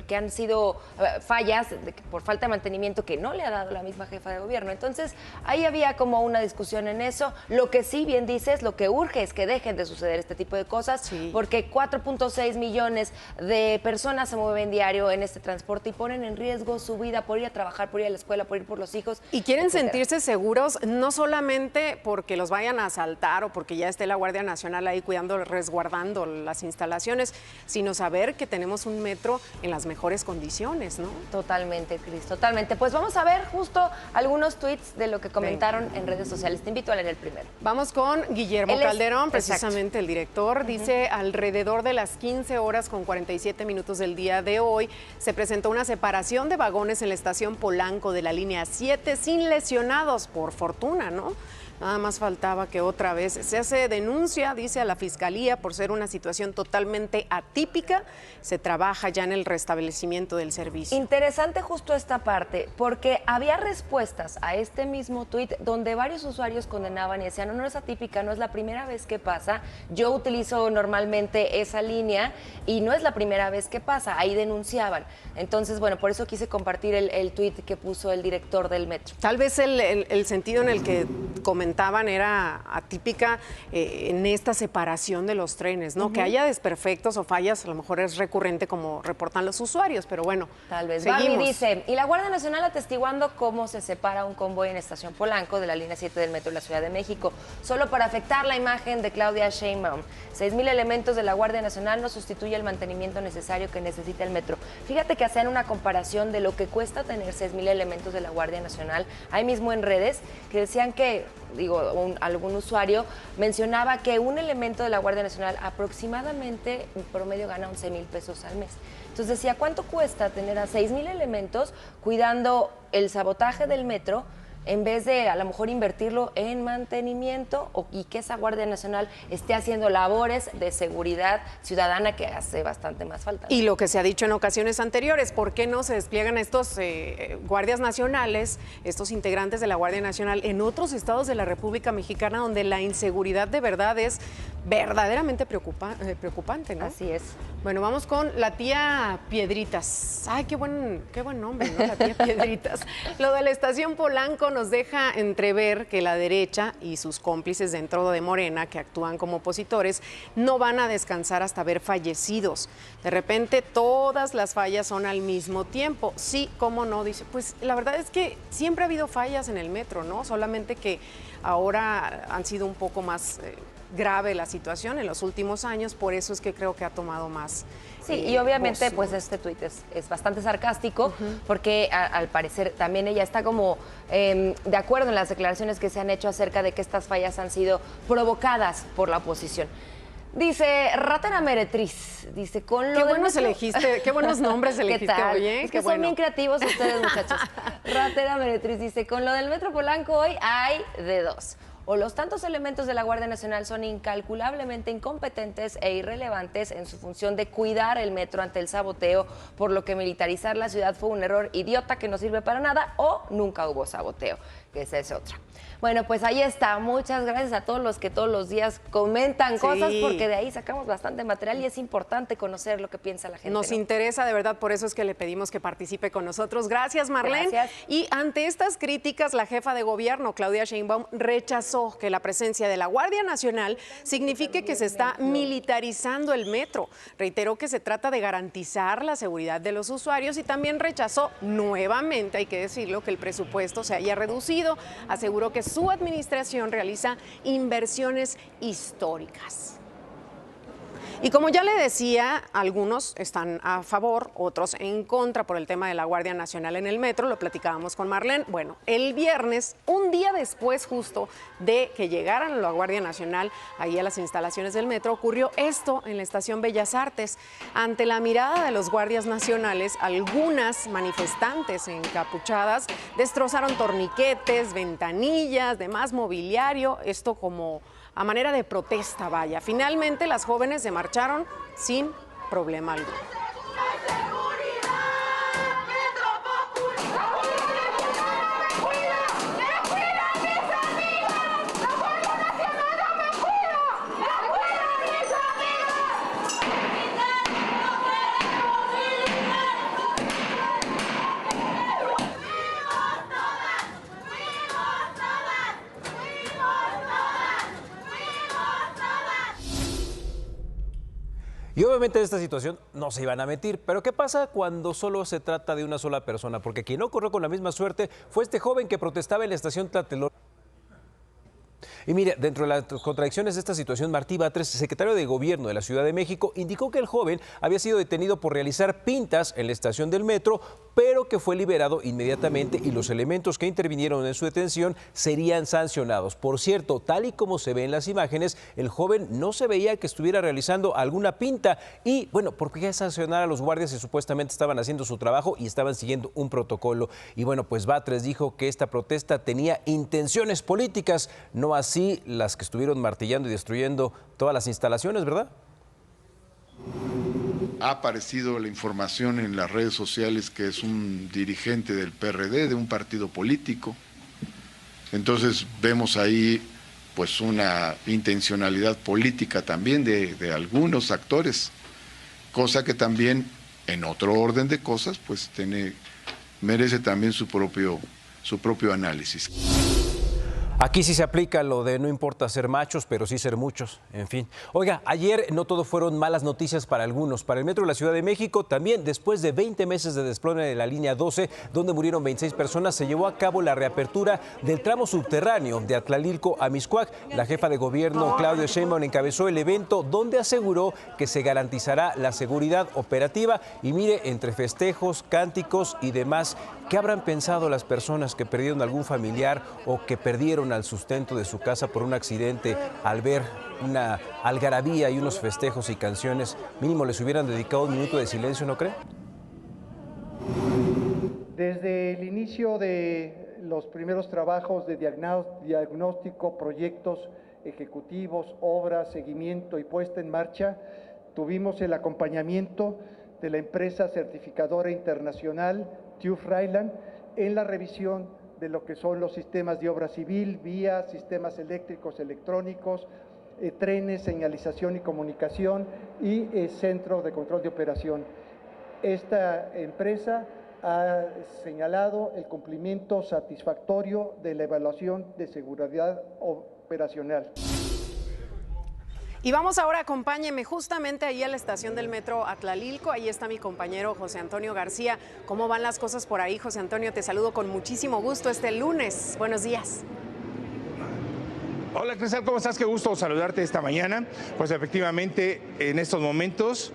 S10: que han sido fallas por falta de mantenimiento que no le ha dado la misma jefa de gobierno. Entonces, ahí había como una discusión en eso. Lo que sí bien dices, lo que urge es que dejen de suceder este tipo de cosas, porque 4.6 millones de personas se mueven diario en este transporte y ponen en riesgo su vida por ir a trabajar, por ir a la escuela, por ir por los hijos.
S1: Y quieren sentirse seguros, no solamente porque los vayan a asaltar o porque ya esté la Guardia Nacional ahí cuidando, resguardando las instalaciones, sino saber que tenemos un metro en las mejores condiciones, ¿no?
S10: Totalmente, Cris, totalmente. Pues vamos a ver justo algunos tweets de lo que comentaron en redes sociales. Te invito a leer el primero.
S1: Vamos con Guillermo Calderón, precisamente el director. Dice, alrededor de las 15 horas con 47 minutos del día de hoy, se presentó una separación de vagones en la estación Polanco de la línea 7 sin lesionados, por fortuna, ¿no? Nada más faltaba que otra vez se hace denuncia, dice, a la Fiscalía por ser una situación totalmente atípica. Se trabaja ya en el restablecimiento del servicio.
S10: Interesante justo esta parte, porque había respuestas a este mismo tuit donde varios usuarios condenaban y decían, no es atípica, no es la primera vez que pasa. Yo utilizo normalmente esa línea y no es la primera vez que pasa. Ahí denunciaban. Entonces, bueno, por eso quise compartir el tuit que puso el director del metro.
S1: Tal vez el sentido en el que comentaban era atípica en esta separación de los trenes, ¿no? Que haya desperfectos o fallas, a lo mejor es recurrente como reportan los usuarios, pero bueno,
S10: tal vez.
S1: Seguimos.
S10: Barbie dice, y la Guardia Nacional atestiguando cómo se separa un convoy en Estación Polanco de la línea 7 del metro de la Ciudad de México, solo para afectar la imagen de Claudia Sheinbaum. 6,000 elementos de la Guardia Nacional no sustituye el mantenimiento necesario que necesita el metro. Fíjate que hacían una comparación de lo que cuesta tener 6,000 elementos de la Guardia Nacional, ahí mismo en redes, que decían que, algún usuario mencionaba que un elemento de la Guardia Nacional aproximadamente en promedio gana 11,000 pesos al mes. Entonces decía, ¿cuánto cuesta tener a 6,000 elementos cuidando el sabotaje del metro en vez de a lo mejor invertirlo en mantenimiento y que esa Guardia Nacional esté haciendo labores de seguridad ciudadana que hace bastante más falta?
S1: Y lo que se ha dicho en ocasiones anteriores, ¿por qué no se despliegan estos guardias nacionales, estos integrantes de la Guardia Nacional en otros estados de la República Mexicana donde la inseguridad de verdad es verdaderamente preocupante, ¿no?
S10: Así es.
S1: Bueno, vamos con la tía Piedritas. Ay, qué buen nombre, ¿no? La tía Piedritas. Lo de la estación Polanco nos deja entrever que la derecha y sus cómplices dentro de Morena, que actúan como opositores, no van a descansar hasta ver fallecidos. De repente, todas las fallas son al mismo tiempo. Sí, cómo no, dice. Pues la verdad es que siempre ha habido fallas en el metro, ¿no? Solamente que ahora han sido un poco más grave la situación en los últimos años, por eso es que creo que ha tomado más.
S10: Sí, y obviamente pues este tuit es bastante sarcástico, porque al parecer también ella está como de acuerdo en las declaraciones que se han hecho acerca de que estas fallas han sido provocadas por la oposición. Dice, ratera meretriz, dice, con lo
S1: qué buenos elegiste, qué buenos nombres elegiste, oye.
S10: Es que son bien creativos ustedes, muchachos. Ratera meretriz dice, con lo del Metro Polanco hoy hay de dos. O los tantos elementos de la Guardia Nacional son incalculablemente incompetentes e irrelevantes en su función de cuidar el metro ante el saboteo, por lo que militarizar la ciudad fue un error idiota que no sirve para nada, o nunca hubo saboteo. que esa es otra. Bueno, pues ahí está. Muchas gracias a todos los que todos los días comentan cosas, porque de ahí sacamos bastante material y es importante conocer lo que piensa la gente.
S1: Nos interesa, de verdad, por eso es que le pedimos que participe con nosotros. Gracias, Marlene.
S10: Gracias.
S1: Y ante estas críticas, la jefa de gobierno, Claudia Sheinbaum, rechazó que la presencia de la Guardia Nacional signifique que se está militarizando el metro. Reiteró que se trata de garantizar la seguridad de los usuarios y también rechazó nuevamente, hay que decirlo, que el presupuesto se haya reducido. Aseguró que su administración realiza inversiones históricas. Y como ya le decía, algunos están a favor, otros en contra por el tema de la Guardia Nacional en el metro, lo platicábamos con Marlene. Bueno, el viernes, un día después justo de que llegaran la Guardia Nacional ahí a las instalaciones del metro, ocurrió esto en la estación Bellas Artes. Ante la mirada de los guardias nacionales, algunas manifestantes encapuchadas destrozaron torniquetes, ventanillas, demás mobiliario, esto como a manera de protesta, vaya. Finalmente, las jóvenes se marcharon sin problema alguno.
S7: Y obviamente en esta situación no se iban a meter, pero ¿qué pasa cuando solo se trata de una sola persona? Porque quien no corrió con la misma suerte fue este joven que protestaba en la estación Tlatelolco. Y mire, dentro de las contradicciones de esta situación, Martí Batres, secretario de Gobierno de la Ciudad de México, indicó que el joven había sido detenido por realizar pintas en la estación del metro, pero que fue liberado inmediatamente y los elementos que intervinieron en su detención serían sancionados. Por cierto, tal y como se ve en las imágenes, el joven no se veía que estuviera realizando alguna pinta y, bueno, ¿por qué sancionar a los guardias si supuestamente estaban haciendo su trabajo y estaban siguiendo un protocolo? Y bueno, pues Batres dijo que esta protesta tenía intenciones políticas, no así las que estuvieron martillando y destruyendo todas las instalaciones, ¿verdad?
S17: Ha aparecido la información en las redes sociales que es un dirigente del PRD, de un partido político. Entonces vemos ahí pues una intencionalidad política también de algunos actores, cosa que también en otro orden de cosas pues merece también su propio análisis.
S7: Aquí sí se aplica lo de no importa ser machos, pero sí ser muchos, en fin. Oiga, ayer no todo fueron malas noticias para algunos. Para el Metro de la Ciudad de México, también después de 20 meses de desplome de la línea 12, donde murieron 26 personas, se llevó a cabo la reapertura del tramo subterráneo de Atlalilco a Mixcoac. La jefa de gobierno, Claudia Sheinbaum, encabezó el evento donde aseguró que se garantizará la seguridad operativa. Y mire, entre festejos, cánticos y demás, ¿qué habrán pensado las personas que perdieron algún familiar o que perdieron al sustento de su casa por un accidente al ver una algarabía y unos festejos y canciones? Mínimo les hubieran dedicado un minuto de silencio, ¿no cree?
S18: Desde el inicio de los primeros trabajos de diagnóstico, proyectos ejecutivos, obras, seguimiento y puesta en marcha, tuvimos el acompañamiento de la empresa certificadora internacional TÜV Rheinland en la revisión de lo que son los sistemas de obra civil, vías, sistemas eléctricos, electrónicos, trenes, señalización y comunicación y centro de control de operación. Esta empresa ha señalado el cumplimiento satisfactorio de la evaluación de seguridad operacional.
S1: Y vamos ahora, acompáñeme justamente ahí a la estación del metro Atlalilco. Ahí está mi compañero José Antonio García. ¿Cómo van las cosas por ahí, José Antonio? Te saludo con muchísimo gusto este lunes. Buenos días.
S19: Hola, Cristal, ¿cómo estás? Qué gusto saludarte esta mañana. Pues efectivamente, en estos momentos,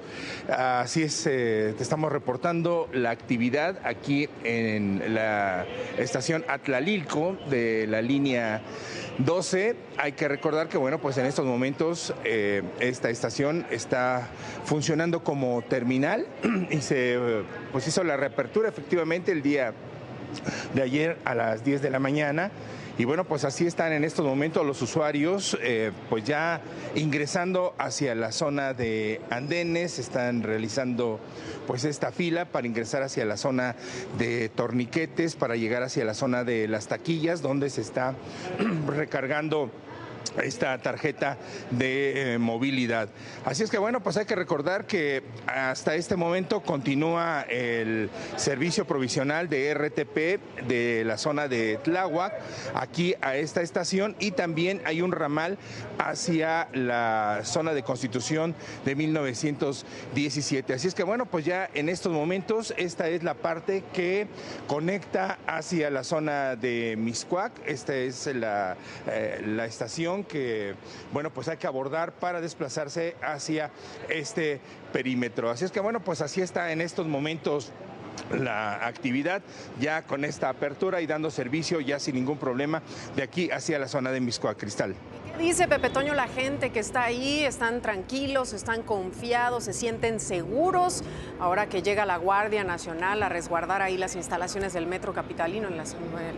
S19: así es, te estamos reportando la actividad aquí en la estación Atlalilco de la línea 12. Hay que recordar que, bueno, pues en estos momentos esta estación está funcionando como terminal y se pues hizo la reapertura efectivamente el día de ayer a las 10 de la mañana. Y bueno, pues así están en estos momentos los usuarios, pues ya ingresando hacia la zona de andenes, están realizando pues esta fila para ingresar hacia la zona de torniquetes, para llegar hacia la zona de las taquillas, donde se está recargando esta tarjeta de movilidad. Así es que bueno, pues hay que recordar que hasta este momento continúa el servicio provisional de RTP de la zona de Tláhuac aquí a esta estación, y también hay un ramal hacia la zona de Constitución de 1917. Así es que bueno, pues ya en estos momentos esta es la parte que conecta hacia la zona de Mixcoac. Esta es la estación que, bueno, pues hay que abordar para desplazarse hacia este perímetro. Así es que, bueno, pues así está en estos momentos la actividad, ya con esta apertura y dando servicio ya sin ningún problema de aquí hacia la zona de Mixcoac, Cristal.
S1: ¿Qué dice Pepe Toño la gente que está ahí? ¿Están tranquilos, están confiados, se sienten seguros ahora que llega la Guardia Nacional a resguardar ahí las instalaciones del metro capitalino,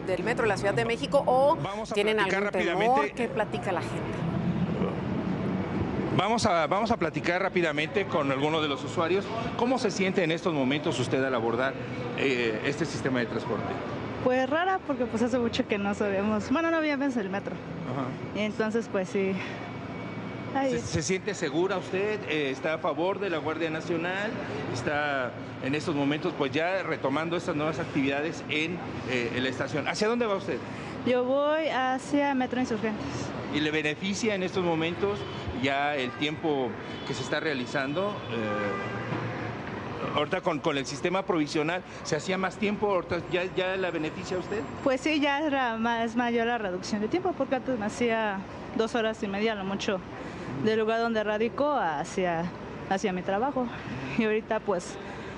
S1: del metro de la Ciudad de México, o tienen algún temor? ¿Qué platica la gente?
S19: Vamos a platicar rápidamente con algunos de los usuarios. ¿Cómo se siente en estos momentos usted al abordar este sistema de transporte?
S2: Pues rara, porque pues hace mucho que no sabemos, bueno, no habíamos el metro. Ajá. Y entonces pues sí.
S19: ¿Se siente segura usted? ¿Está a favor de la Guardia Nacional? ¿Está en estos momentos pues ya retomando estas nuevas actividades en la estación? ¿Hacia dónde va usted?
S2: Yo voy hacia Metro Insurgentes.
S19: ¿Y le beneficia en estos momentos ya el tiempo que se está realizando? Ahorita con el sistema provisional, ¿se hacía más tiempo? ¿Ahorita ya la beneficia a usted?
S2: Pues sí, ya era más mayor la reducción de tiempo, porque antes me hacía 2 horas y media, a lo mucho, del lugar donde radico hacia mi trabajo. Y ahorita, pues,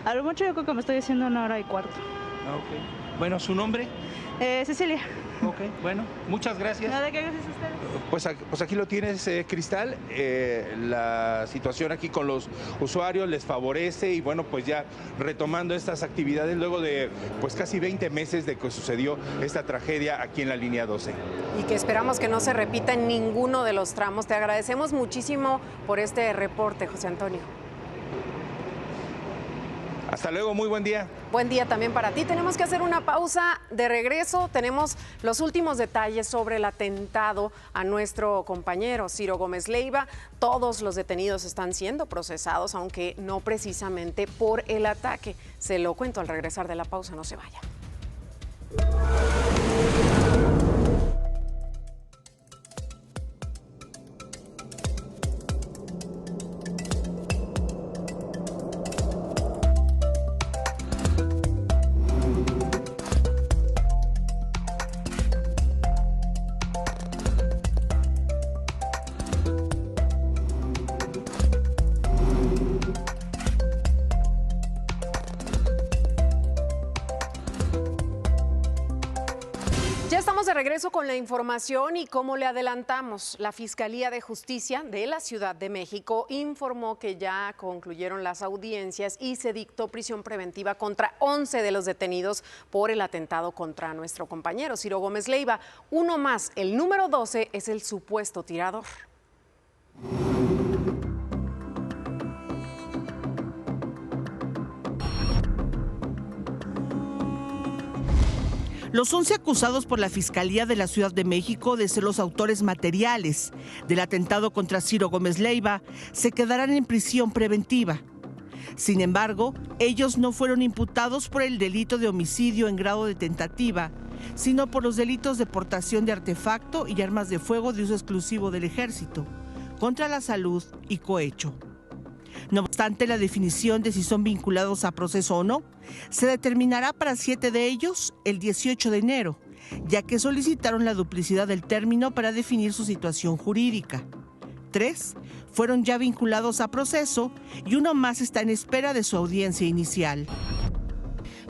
S2: a lo mucho yo creo que me estoy haciendo 1 hora y cuarto.
S19: Okay. Bueno, ¿su nombre?
S2: Cecilia.
S19: Ok, bueno, muchas gracias.
S2: Nada, ¿qué gracias a ustedes?
S19: Pues aquí lo tienes, Cristal. La situación aquí con los usuarios les favorece y bueno, pues ya retomando estas actividades luego de pues casi 20 meses de que sucedió esta tragedia aquí en la línea 12.
S1: Y que esperamos que no se repita en ninguno de los tramos. Te agradecemos muchísimo por este reporte, José Antonio.
S19: Hasta luego, muy buen día.
S1: Buen día también para ti. Tenemos que hacer una pausa. De regreso tenemos los últimos detalles sobre el atentado a nuestro compañero Ciro Gómez Leiva. Todos los detenidos están siendo procesados, aunque no precisamente por el ataque. Se lo cuento al regresar de la pausa, no se vaya. De regreso con la información y como le adelantamos, la Fiscalía de Justicia de la Ciudad de México informó que ya concluyeron las audiencias y se dictó prisión preventiva contra 11 de los detenidos por el atentado contra nuestro compañero Ciro Gómez Leiva. Uno más, el número 12, es el supuesto tirador.
S3: Los 11 acusados por la Fiscalía de la Ciudad de México de ser los autores materiales del atentado contra Ciro Gómez Leiva se quedarán en prisión preventiva. Sin embargo, ellos no fueron imputados por el delito de homicidio en grado de tentativa, sino por los delitos de portación de artefacto y armas de fuego de uso exclusivo del Ejército, contra la salud y cohecho. No obstante, la definición de si son vinculados a proceso o no se determinará para 7 de ellos el 18 de enero, ya que solicitaron la duplicidad del término para definir su situación jurídica. 3 fueron ya vinculados a proceso y uno más está en espera de su audiencia inicial.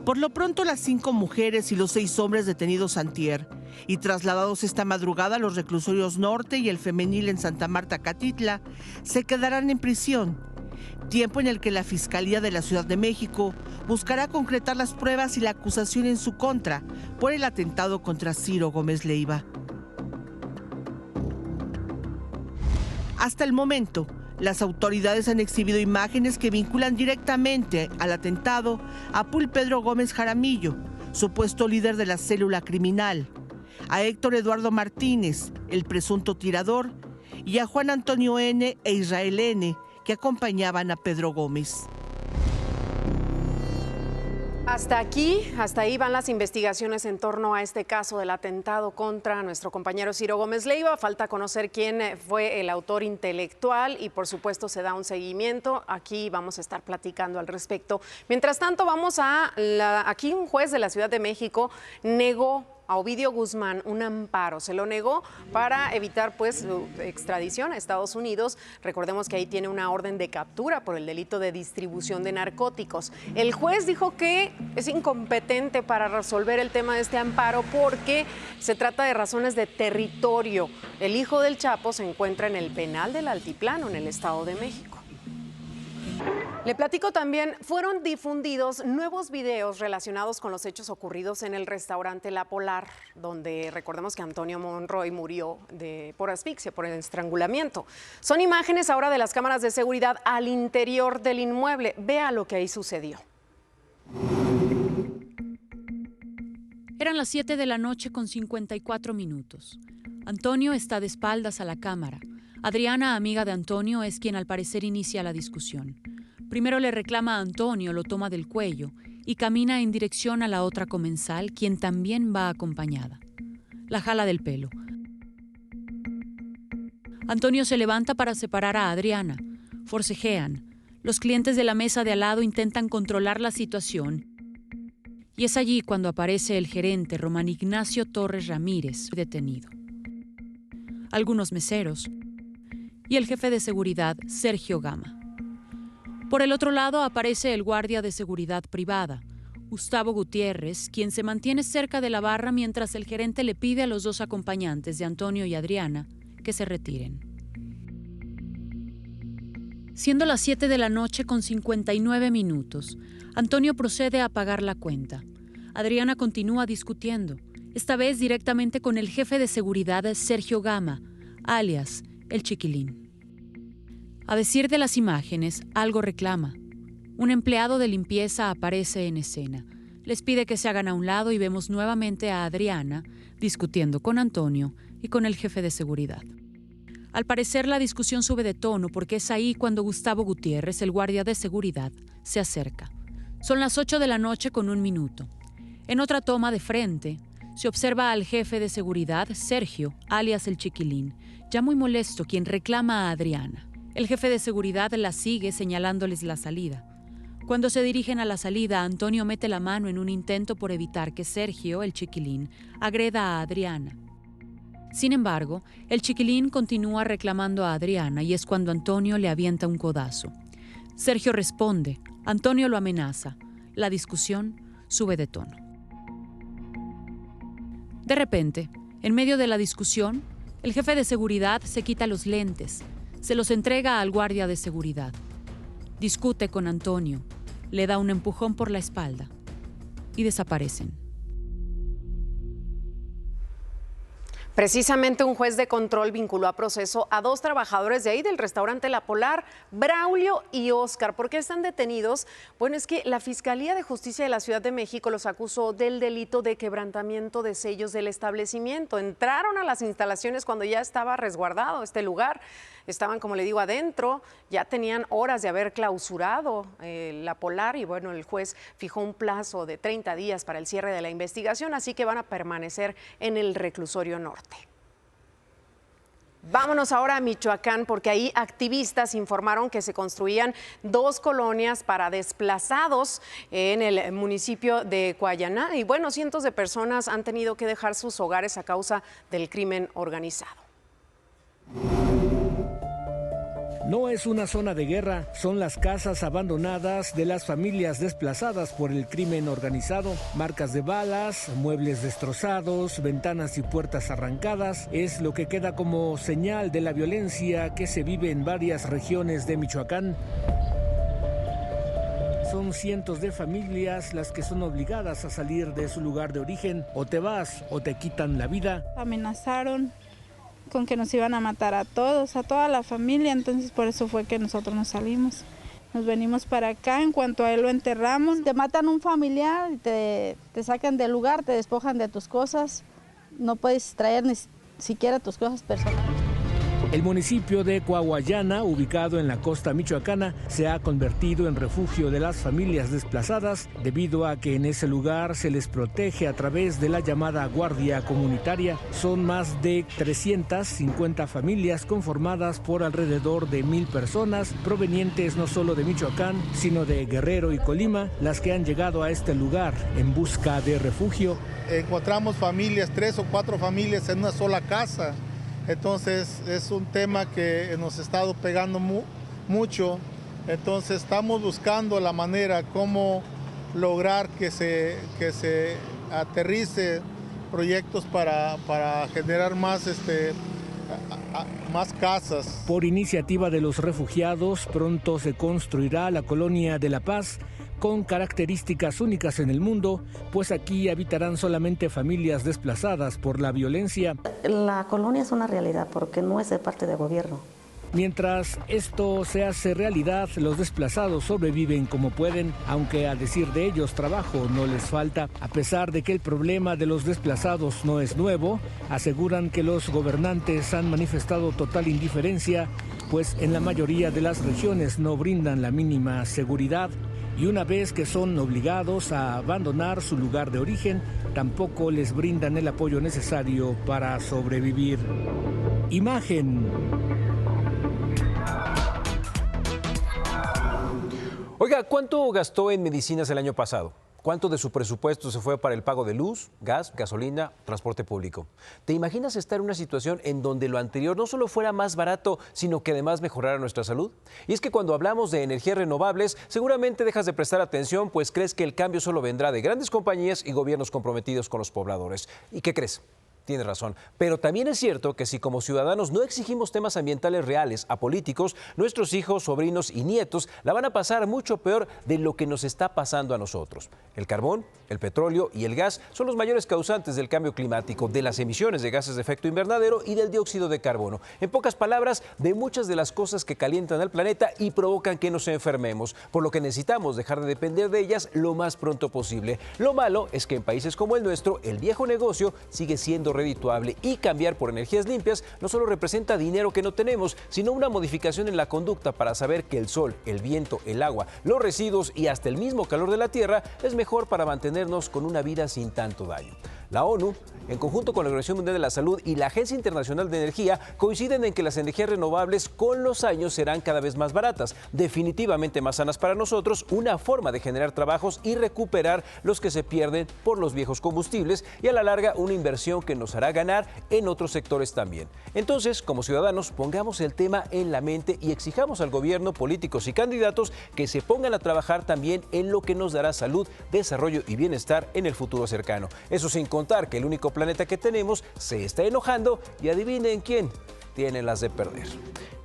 S3: Por lo pronto, las 5 mujeres y los 6 hombres detenidos antier y trasladados esta madrugada a los reclusorios norte y el femenil en Santa Marta, Catitla, se quedarán en prisión, tiempo en el que la Fiscalía de la Ciudad de México buscará concretar las pruebas y la acusación en su contra por el atentado contra Ciro Gómez Leiva. Hasta el momento, las autoridades han exhibido imágenes que vinculan directamente al atentado a Paul Pedro Gómez Jaramillo, supuesto líder de la célula criminal, a Héctor Eduardo Martínez, el presunto tirador, y a Juan Antonio N. e Israel N., que acompañaban a Pedro Gómez.
S1: Hasta ahí van las investigaciones en torno a este caso del atentado contra nuestro compañero Ciro Gómez Leiva. Falta conocer quién fue el autor intelectual y por supuesto se da un seguimiento. Aquí vamos a estar platicando al respecto. Mientras tanto, aquí un juez de la Ciudad de México negó a Ovidio Guzmán un amparo. Se lo negó para evitar su extradición a Estados Unidos. Recordemos que ahí tiene una orden de captura por el delito de distribución de narcóticos. El juez dijo que es incompetente para resolver el tema de este amparo porque se trata de razones de territorio. El hijo del Chapo se encuentra en el penal del Altiplano, en el Estado de México. Le platico también, fueron difundidos nuevos videos relacionados con los hechos ocurridos en el restaurante La Polar, donde recordemos que Antonio Monroy murió por asfixia, por estrangulamiento. Son imágenes ahora de las cámaras de seguridad al interior del inmueble. Vea lo que ahí sucedió.
S5: Eran las 7 de la noche con 54 minutos. Antonio está de espaldas a la cámara. Adriana, amiga de Antonio, es quien al parecer inicia la discusión. Primero le reclama a Antonio, lo toma del cuello y camina en dirección a la otra comensal, quien también va acompañada. La jala del pelo. Antonio se levanta para separar a Adriana. Forcejean. Los clientes de la mesa de al lado intentan controlar la situación. Y es allí cuando aparece el gerente Román Ignacio Torres Ramírez, detenido. Algunos meseros y el jefe de seguridad, Sergio Gama. Por el otro lado aparece el guardia de seguridad privada, Gustavo Gutiérrez, quien se mantiene cerca de la barra mientras el gerente le pide a los dos acompañantes de Antonio y Adriana que se retiren. Siendo las 7 de la noche con 59 minutos, Antonio procede a pagar la cuenta. Adriana continúa discutiendo, esta vez directamente con el jefe de seguridad, Sergio Gama, alias el Chiquilín. A decir de las imágenes, algo reclama. Un empleado de limpieza aparece en escena. Les pide que se hagan a un lado y vemos nuevamente a Adriana discutiendo con Antonio y con el jefe de seguridad. Al parecer la discusión sube de tono porque es ahí cuando Gustavo Gutiérrez, el guardia de seguridad, se acerca. Son las 8 de la noche con 1 minuto. En otra toma de frente, se observa al jefe de seguridad, Sergio, alias el Chiquilín, ya muy molesto, quien reclama a Adriana. El jefe de seguridad la sigue señalándoles la salida. Cuando se dirigen a la salida, Antonio mete la mano en un intento por evitar que Sergio, el Chiquilín, agreda a Adriana. Sin embargo, el Chiquilín continúa reclamando a Adriana y es cuando Antonio le avienta un codazo. Sergio responde, Antonio lo amenaza. La discusión sube de tono. De repente, en medio de la discusión, el jefe de seguridad se quita los lentes, se los entrega al guardia de seguridad. Discute con Antonio, le da un empujón por la espalda y desaparecen.
S1: Precisamente un juez de control vinculó a proceso a 2 trabajadores de ahí del restaurante La Polar, Braulio y Óscar. ¿Por qué están detenidos? Bueno, es que la Fiscalía de Justicia de la Ciudad de México los acusó del delito de quebrantamiento de sellos del establecimiento. Entraron a las instalaciones cuando ya estaba resguardado este lugar. Estaban, como le digo, adentro, ya tenían horas de haber clausurado La Polar y bueno, el juez fijó un plazo de 30 días para el cierre de la investigación, así que van a permanecer en el reclusorio norte. Vámonos ahora a Michoacán, porque ahí activistas informaron que se construían 2 colonias para desplazados en el municipio de Cuayaná. Y bueno, cientos de personas han tenido que dejar sus hogares a causa del crimen organizado.
S6: No es una zona de guerra, son las casas abandonadas de las familias desplazadas por el crimen organizado. Marcas de balas, muebles destrozados, ventanas y puertas arrancadas, es lo que queda como señal de la violencia que se vive en varias regiones de Michoacán. son cientos de familias las que son obligadas a salir de su lugar de origen. O te vas o te quitan la vida.
S2: Amenazaron con que nos iban a matar a todos, a toda la familia, entonces por eso fue que nosotros nos salimos. Nos venimos para acá, en cuanto a él lo enterramos, te matan un familiar, te sacan del lugar, te despojan de tus cosas, no puedes traer ni siquiera tus cosas personales.
S6: El municipio de Coahuayana, ubicado en la costa michoacana, se ha convertido en refugio de las familias desplazadas debido a que en ese lugar se les protege a través de la llamada Guardia Comunitaria. Son más de 350 familias conformadas por alrededor de 1,000 personas provenientes no solo de Michoacán, sino de Guerrero y Colima, las que han llegado a este lugar en busca de refugio.
S4: Encontramos familias, 3 o 4 familias en una sola casa. Entonces es un tema que nos ha estado pegando mucho. Entonces estamos buscando la manera cómo lograr que se aterrice proyectos para generar más casas.
S6: Por iniciativa de los refugiados, pronto se construirá la colonia de La Paz, con características únicas en el mundo, pues aquí habitarán solamente familias desplazadas por la violencia.
S8: La colonia es una realidad porque no es de parte del gobierno.
S6: Mientras esto se hace realidad, los desplazados sobreviven como pueden, aunque a decir de ellos trabajo no les falta. A pesar de que el problema de los desplazados no es nuevo, aseguran que los gobernantes han manifestado total indiferencia, pues en la mayoría de las regiones no brindan la mínima seguridad. Y una vez que son obligados a abandonar su lugar de origen, tampoco les brindan el apoyo necesario para sobrevivir. Imagen.
S7: Oiga, ¿cuánto gastó en medicinas el año pasado? ¿Cuánto de su presupuesto se fue para el pago de luz, gas, gasolina, transporte público? ¿Te imaginas estar en una situación en donde lo anterior no solo fuera más barato, sino que además mejorara nuestra salud? Y es que cuando hablamos de energías renovables, seguramente dejas de prestar atención, pues crees que el cambio solo vendrá de grandes compañías y gobiernos comprometidos con los pobladores. ¿Y qué crees? Tienes razón, pero también es cierto que si como ciudadanos no exigimos temas ambientales reales a políticos, nuestros hijos, sobrinos y nietos la van a pasar mucho peor de lo que nos está pasando a nosotros. El carbón, el petróleo y el gas son los mayores causantes del cambio climático, de las emisiones de gases de efecto invernadero y del dióxido de carbono. En pocas palabras, de muchas de las cosas que calientan al planeta y provocan que nos enfermemos, por lo que necesitamos dejar de depender de ellas lo más pronto posible. Lo malo es que en países como el nuestro, el viejo negocio sigue siendo redituable y cambiar por energías limpias no solo representa dinero que no tenemos, sino una modificación en la conducta para saber que el sol, el viento, el agua, los residuos y hasta el mismo calor de la tierra es mejor para mantenernos con una vida sin tanto daño. La ONU, en conjunto con la Organización Mundial de la Salud y la Agencia Internacional de Energía, coinciden en que las energías renovables con los años serán cada vez más baratas, definitivamente más sanas para nosotros, una forma de generar trabajos y recuperar los que se pierden por los viejos combustibles y a la larga una inversión que nos hará ganar en otros sectores también. Entonces, como ciudadanos, pongamos el tema en la mente y exijamos al gobierno, políticos y candidatos que se pongan a trabajar también en lo que nos dará salud, desarrollo y bienestar en el futuro cercano. Eso sin contar que el único planeta que tenemos se está enojando y adivinen quién tiene las de perder.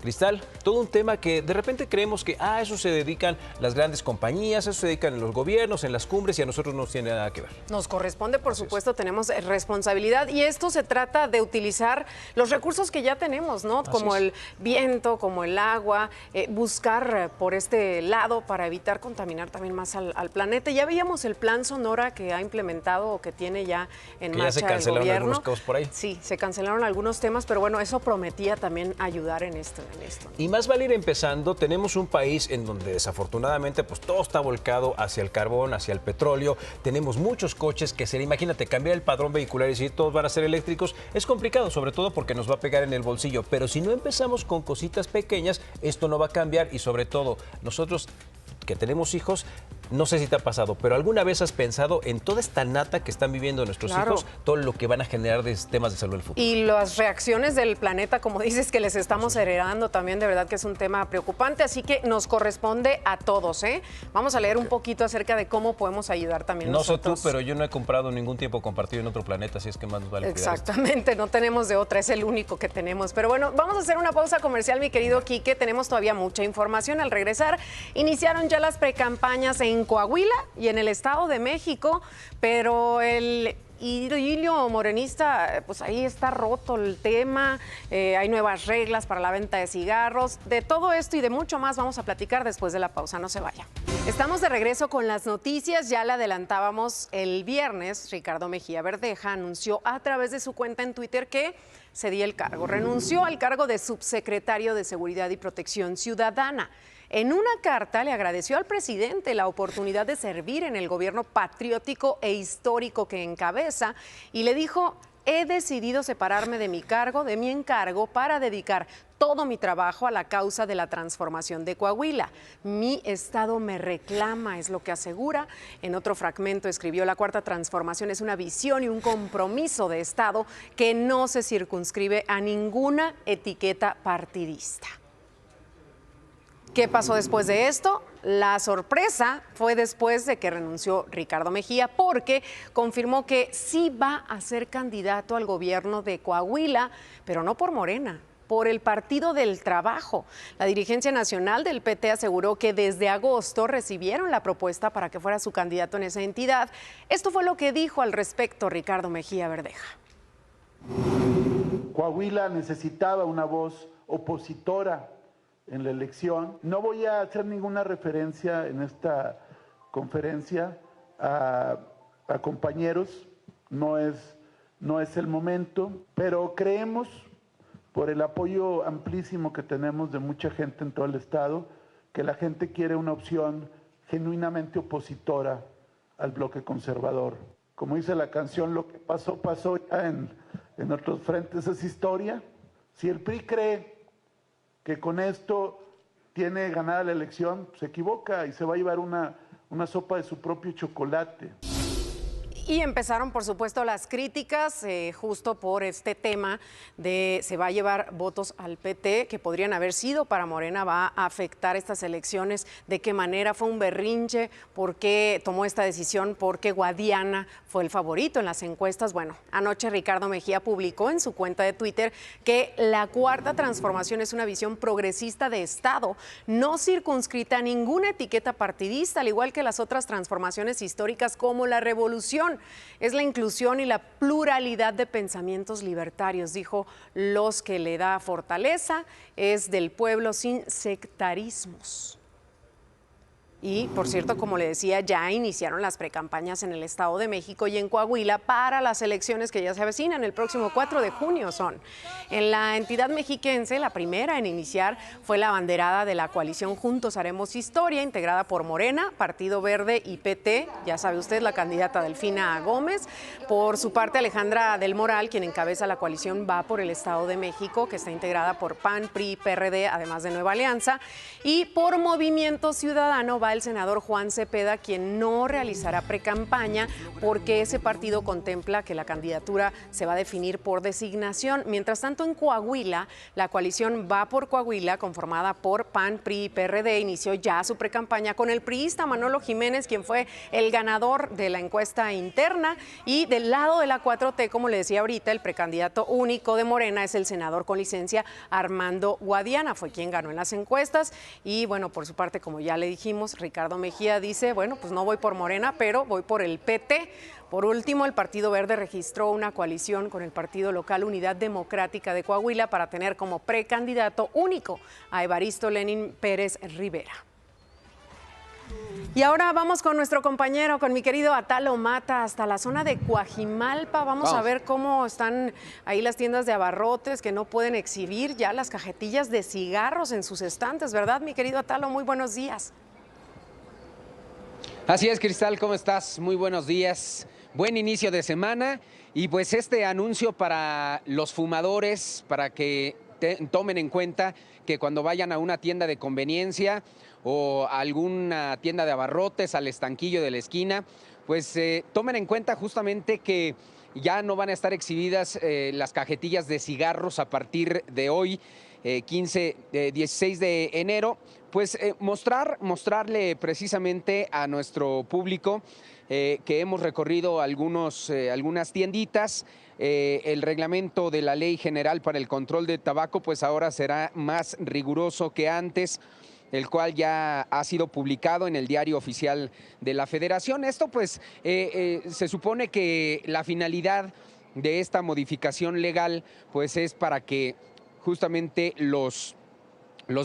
S7: Cristal, todo un tema que de repente creemos que a eso se dedican las grandes compañías, a eso se dedican en los gobiernos, en las cumbres y a nosotros no tiene nada que ver.
S1: Nos corresponde, por supuesto, tenemos responsabilidad y esto se trata de utilizar los recursos que ya tenemos, ¿no? Como el viento, como el agua, buscar por este lado para evitar contaminar también más al planeta. Ya veíamos el plan Sonora que ha implementado o que tiene ya en marcha el gobierno.
S7: Ya se cancelaron algunos cosas por ahí.
S1: Sí, se cancelaron algunos temas, pero bueno, eso prometía también ayudar en esto.
S7: Y más vale ir empezando. Tenemos un país en donde desafortunadamente pues todo está volcado hacia el carbón, hacia el petróleo. Tenemos muchos coches que imagínate, cambiar el padrón vehicular y decir todos van a ser eléctricos es complicado, sobre todo porque nos va a pegar en el bolsillo. Pero si no empezamos con cositas pequeñas, esto no va a cambiar y sobre todo nosotros que tenemos hijos, no sé si te ha pasado, pero ¿alguna vez has pensado en toda esta nata que están viviendo nuestros hijos, todo lo que van a generar de temas de salud en el futuro?
S1: Y las reacciones del planeta, como dices, que les estamos heredando también, de verdad que es un tema preocupante, así que nos corresponde a todos, ¿eh? Vamos a leer un poquito acerca de cómo podemos ayudar también nosotros.
S7: No sé tú, pero yo no he comprado ningún tiempo compartido en otro planeta, así es que más nos vale cuidar.
S1: Exactamente, no tenemos de otra, es el único que tenemos. Pero bueno, vamos a hacer una pausa comercial, mi querido Quique, tenemos todavía mucha información. Al regresar, iniciaron ya las precampañas en en Coahuila y en el Estado de México, pero el idilio morenista, pues ahí está roto el tema, hay nuevas reglas para la venta de cigarros. De todo esto y de mucho más vamos a platicar después de la pausa, no se vaya. Estamos de regreso con las noticias, ya le adelantábamos el viernes, Ricardo Mejía Verdeja anunció a través de su cuenta en Twitter que cedía el cargo, renunció al cargo de subsecretario de Seguridad y Protección Ciudadana. En una carta le agradeció al presidente la oportunidad de servir en el gobierno patriótico e histórico que encabeza y le dijo: he decidido separarme de mi encargo para dedicar todo mi trabajo a la causa de la transformación de Coahuila. Mi estado me reclama, es lo que asegura. En otro fragmento escribió: la Cuarta Transformación es una visión y un compromiso de estado que no se circunscribe a ninguna etiqueta partidista. ¿Qué pasó después de esto? La sorpresa fue después de que renunció Ricardo Mejía, porque confirmó que sí va a ser candidato al gobierno de Coahuila, pero no por Morena, por el Partido del Trabajo. La dirigencia nacional del PT aseguró que desde agosto recibieron la propuesta para que fuera su candidato en esa entidad. Esto fue lo que dijo al respecto Ricardo Mejía Verdeja.
S9: Coahuila necesitaba una voz opositora en la elección. No voy a hacer ninguna referencia en esta conferencia a compañeros, no es el momento, pero creemos, por el apoyo amplísimo que tenemos de mucha gente en todo el estado, que la gente quiere una opción genuinamente opositora al bloque conservador. Como dice la canción, lo que pasó, pasó, ya en otros frentes es historia. Si el PRI cree que con esto tiene ganada la elección, se equivoca y se va a llevar una sopa de su propio chocolate.
S1: Y empezaron, por supuesto, las críticas justo por este tema de se va a llevar votos al PT que podrían haber sido para Morena, va a afectar estas elecciones, de qué manera, fue un berrinche, por qué tomó esta decisión, porque Guadiana fue el favorito en las encuestas. Bueno, anoche Ricardo Mejía publicó en su cuenta de Twitter que la Cuarta Transformación es una visión progresista de Estado, no circunscrita a ninguna etiqueta partidista, al igual que las otras transformaciones históricas como la Revolución. Es la inclusión y la pluralidad de pensamientos libertarios, dijo, los que le da fortaleza, es del pueblo sin sectarismos. Y, por cierto, como le decía, ya iniciaron las precampañas en el Estado de México y en Coahuila para las elecciones que ya se avecinan. El próximo 4 de junio son. En la entidad mexiquense, la primera en iniciar fue la abanderada de la coalición Juntos Haremos Historia, integrada por Morena, Partido Verde y PT. Ya sabe usted, la candidata Delfina Gómez. Por su parte, Alejandra del Moral, quien encabeza la coalición, va por el Estado de México, que está integrada por PAN, PRI, PRD, además de Nueva Alianza. Y por Movimiento Ciudadano va el senador Juan Cepeda, quien no realizará precampaña porque ese partido contempla que la candidatura se va a definir por designación. Mientras tanto, en Coahuila, la coalición Va por Coahuila, conformada por PAN, PRI y PRD, inició ya su precampaña con el priista Manolo Jiménez, quien fue el ganador de la encuesta interna. Y del lado de la 4T, como le decía ahorita, el precandidato único de Morena es el senador con licencia Armando Guadiana, fue quien ganó en las encuestas. Y bueno, por su parte, como ya le dijimos, Ricardo Mejía dice, bueno, pues no voy por Morena, pero voy por el PT. Por último, el Partido Verde registró una coalición con el partido local Unidad Democrática de Coahuila para tener como precandidato único a Evaristo Lenin Pérez Rivera. Y ahora vamos con nuestro compañero, con mi querido Atalo Mata, hasta la zona de Coajimalpa. Vamos a ver cómo están ahí las tiendas de abarrotes que no pueden exhibir ya las cajetillas de cigarros en sus estantes, ¿verdad, mi querido Atalo? Muy buenos días.
S11: Así es, Cristal, ¿cómo estás? Muy buenos días. Buen inicio de semana y pues este anuncio para los fumadores, para que tomen en cuenta que cuando vayan a una tienda de conveniencia o a alguna tienda de abarrotes, al estanquillo de la esquina, pues tomen en cuenta justamente que ya no van a estar exhibidas las cajetillas de cigarros a partir de hoy, 16 de enero, pues mostrarle precisamente a nuestro público que hemos recorrido algunas tienditas. El reglamento de la Ley General para el Control de Tabaco pues ahora será más riguroso que antes. el cual ya ha sido publicado en el Diario Oficial de la Federación. Esto pues se supone que la finalidad de esta modificación legal pues es para que justamente los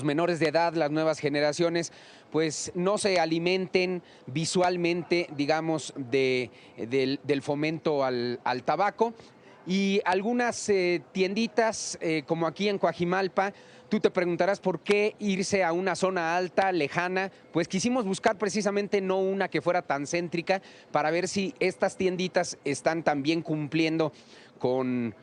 S11: menores de edad, las nuevas generaciones, pues no se alimenten visualmente, digamos, del fomento al tabaco. Y algunas tienditas, como aquí en Coajimalpa, tú te preguntarás por qué irse a una zona alta, lejana. Pues quisimos buscar precisamente no una que fuera tan céntrica para ver si estas tienditas están también cumpliendo con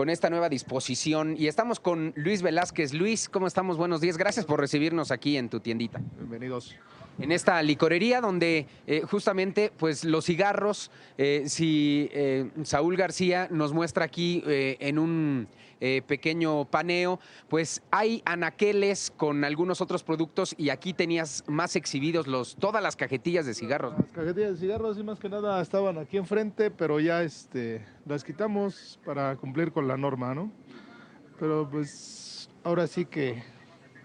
S11: esta nueva disposición. Y estamos con Luis Velázquez. Luis, ¿cómo estamos? Buenos días. Gracias por recibirnos aquí en tu tiendita.
S14: Bienvenidos.
S11: En esta licorería donde justamente pues los cigarros, Saúl García nos muestra aquí en un pequeño paneo, pues hay anaqueles con algunos otros productos y aquí tenías más exhibidos todas las cajetillas de cigarros.
S14: Las cajetillas de cigarros y más que nada estaban aquí enfrente, pero ya las quitamos para cumplir con la norma, ¿no? Pero pues ahora sí que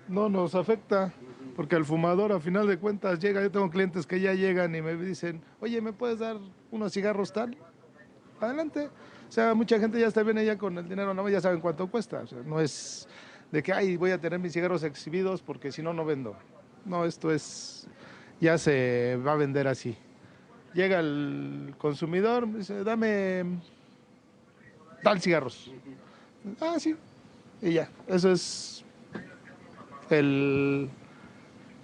S14: no nos afecta, porque el fumador a final de cuentas llega. Yo tengo clientes que ya llegan y me dicen, oye, ¿me puedes dar unos cigarros tal? Adelante. O sea, mucha gente ya está bien allá con el dinero, no, ya saben cuánto cuesta. O sea, no es de que, ay, voy a tener mis cigarros exhibidos porque si no, no vendo. No, esto es, ya se va a vender así. Llega el consumidor, me dice, dame tal cigarros. Ah, sí. Y ya, eso es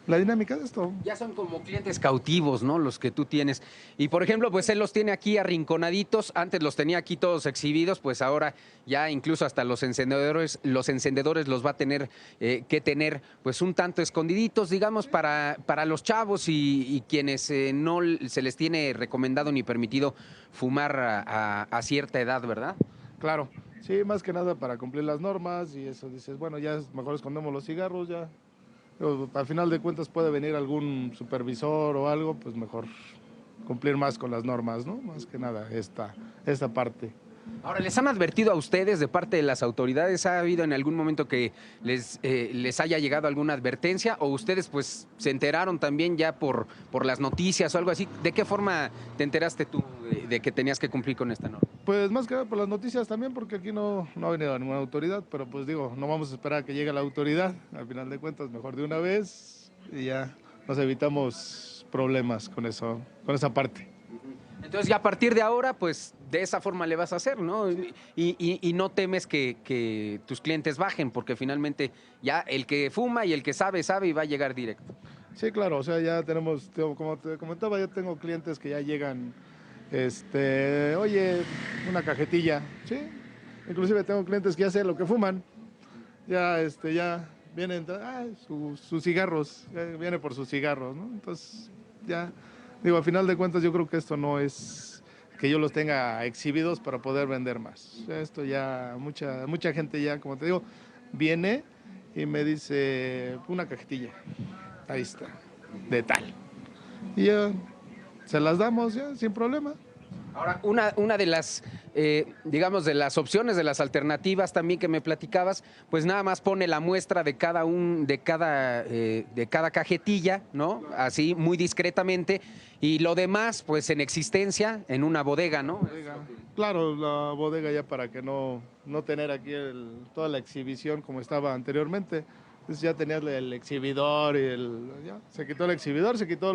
S14: la dinámica de esto.
S11: Ya son como clientes cautivos, ¿no? Los que tú tienes. Y por ejemplo, pues él los tiene aquí arrinconaditos. Antes los tenía aquí todos exhibidos, pues ahora ya incluso hasta los encendedores los va a tener que tener pues un tanto escondiditos, digamos, para los chavos y quienes no se les tiene recomendado ni permitido fumar a cierta edad, ¿verdad?
S14: Claro. Sí, más que nada para cumplir las normas y eso. Dices, bueno, ya mejor escondemos los cigarros, ya. Pero al final de cuentas puede venir algún supervisor o algo, pues mejor cumplir más con las normas, ¿no? Más que nada esta parte.
S11: Ahora, ¿les han advertido a ustedes de parte de las autoridades? ¿Ha habido en algún momento que les haya llegado alguna advertencia? ¿O ustedes pues se enteraron también ya por las noticias o algo así? ¿De qué forma te enteraste tú de que tenías que cumplir con esta norma?
S14: Pues más que nada por las noticias también, porque aquí no ha venido ninguna autoridad, pero pues digo, no vamos a esperar a que llegue la autoridad. Al final de cuentas, mejor de una vez y ya nos evitamos problemas con eso, con esa parte.
S11: Entonces ya a partir de ahora, pues de esa forma le vas a hacer, ¿no? Y no temes que tus clientes bajen, porque finalmente ya el que fuma y el que sabe y va a llegar directo.
S14: Sí, claro, o sea, ya tenemos, como te comentaba, ya tengo clientes que ya llegan, oye, una cajetilla, ¿sí? Inclusive tengo clientes que ya sé lo que fuman, ya vienen, sus cigarros, viene por sus cigarros, ¿no? Entonces, ya... Digo, a final de cuentas yo creo que esto no es que yo los tenga exhibidos para poder vender más. O sea, esto ya, mucha gente ya, como te digo, viene y me dice una cajetilla, ahí está, de tal. Y ya se las damos ya sin problema.
S11: Ahora, una de las, digamos, de las opciones, de las alternativas también que me platicabas, pues nada más pone la muestra de cada cajetilla, ¿no? Así, muy discretamente, y lo demás, pues en existencia, en una bodega, ¿no?
S14: Claro, la bodega ya para que no tener aquí toda la exhibición como estaba anteriormente. Entonces ya tenías el exhibidor y ya, se quitó el exhibidor, se quitó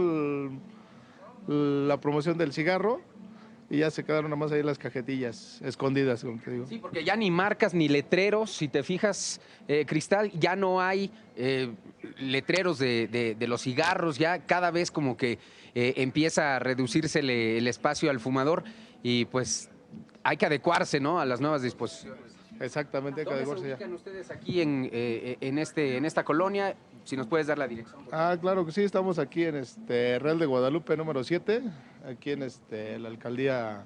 S14: la promoción del cigarro. Y ya se quedaron nada más ahí las cajetillas escondidas, como te digo.
S11: Sí, porque ya ni marcas ni letreros, si te fijas, Cristal, ya no hay letreros de los cigarros, ya cada vez como que empieza a reducirse el espacio al fumador y pues hay que adecuarse, ¿no?, a las nuevas disposiciones.
S14: Exactamente, hay que adecuarse ya.
S11: ¿Dónde se ubican ustedes aquí en esta colonia? Si nos puedes dar la dirección.
S14: Claro que sí, estamos aquí en Real de Guadalupe número 7, aquí en la alcaldía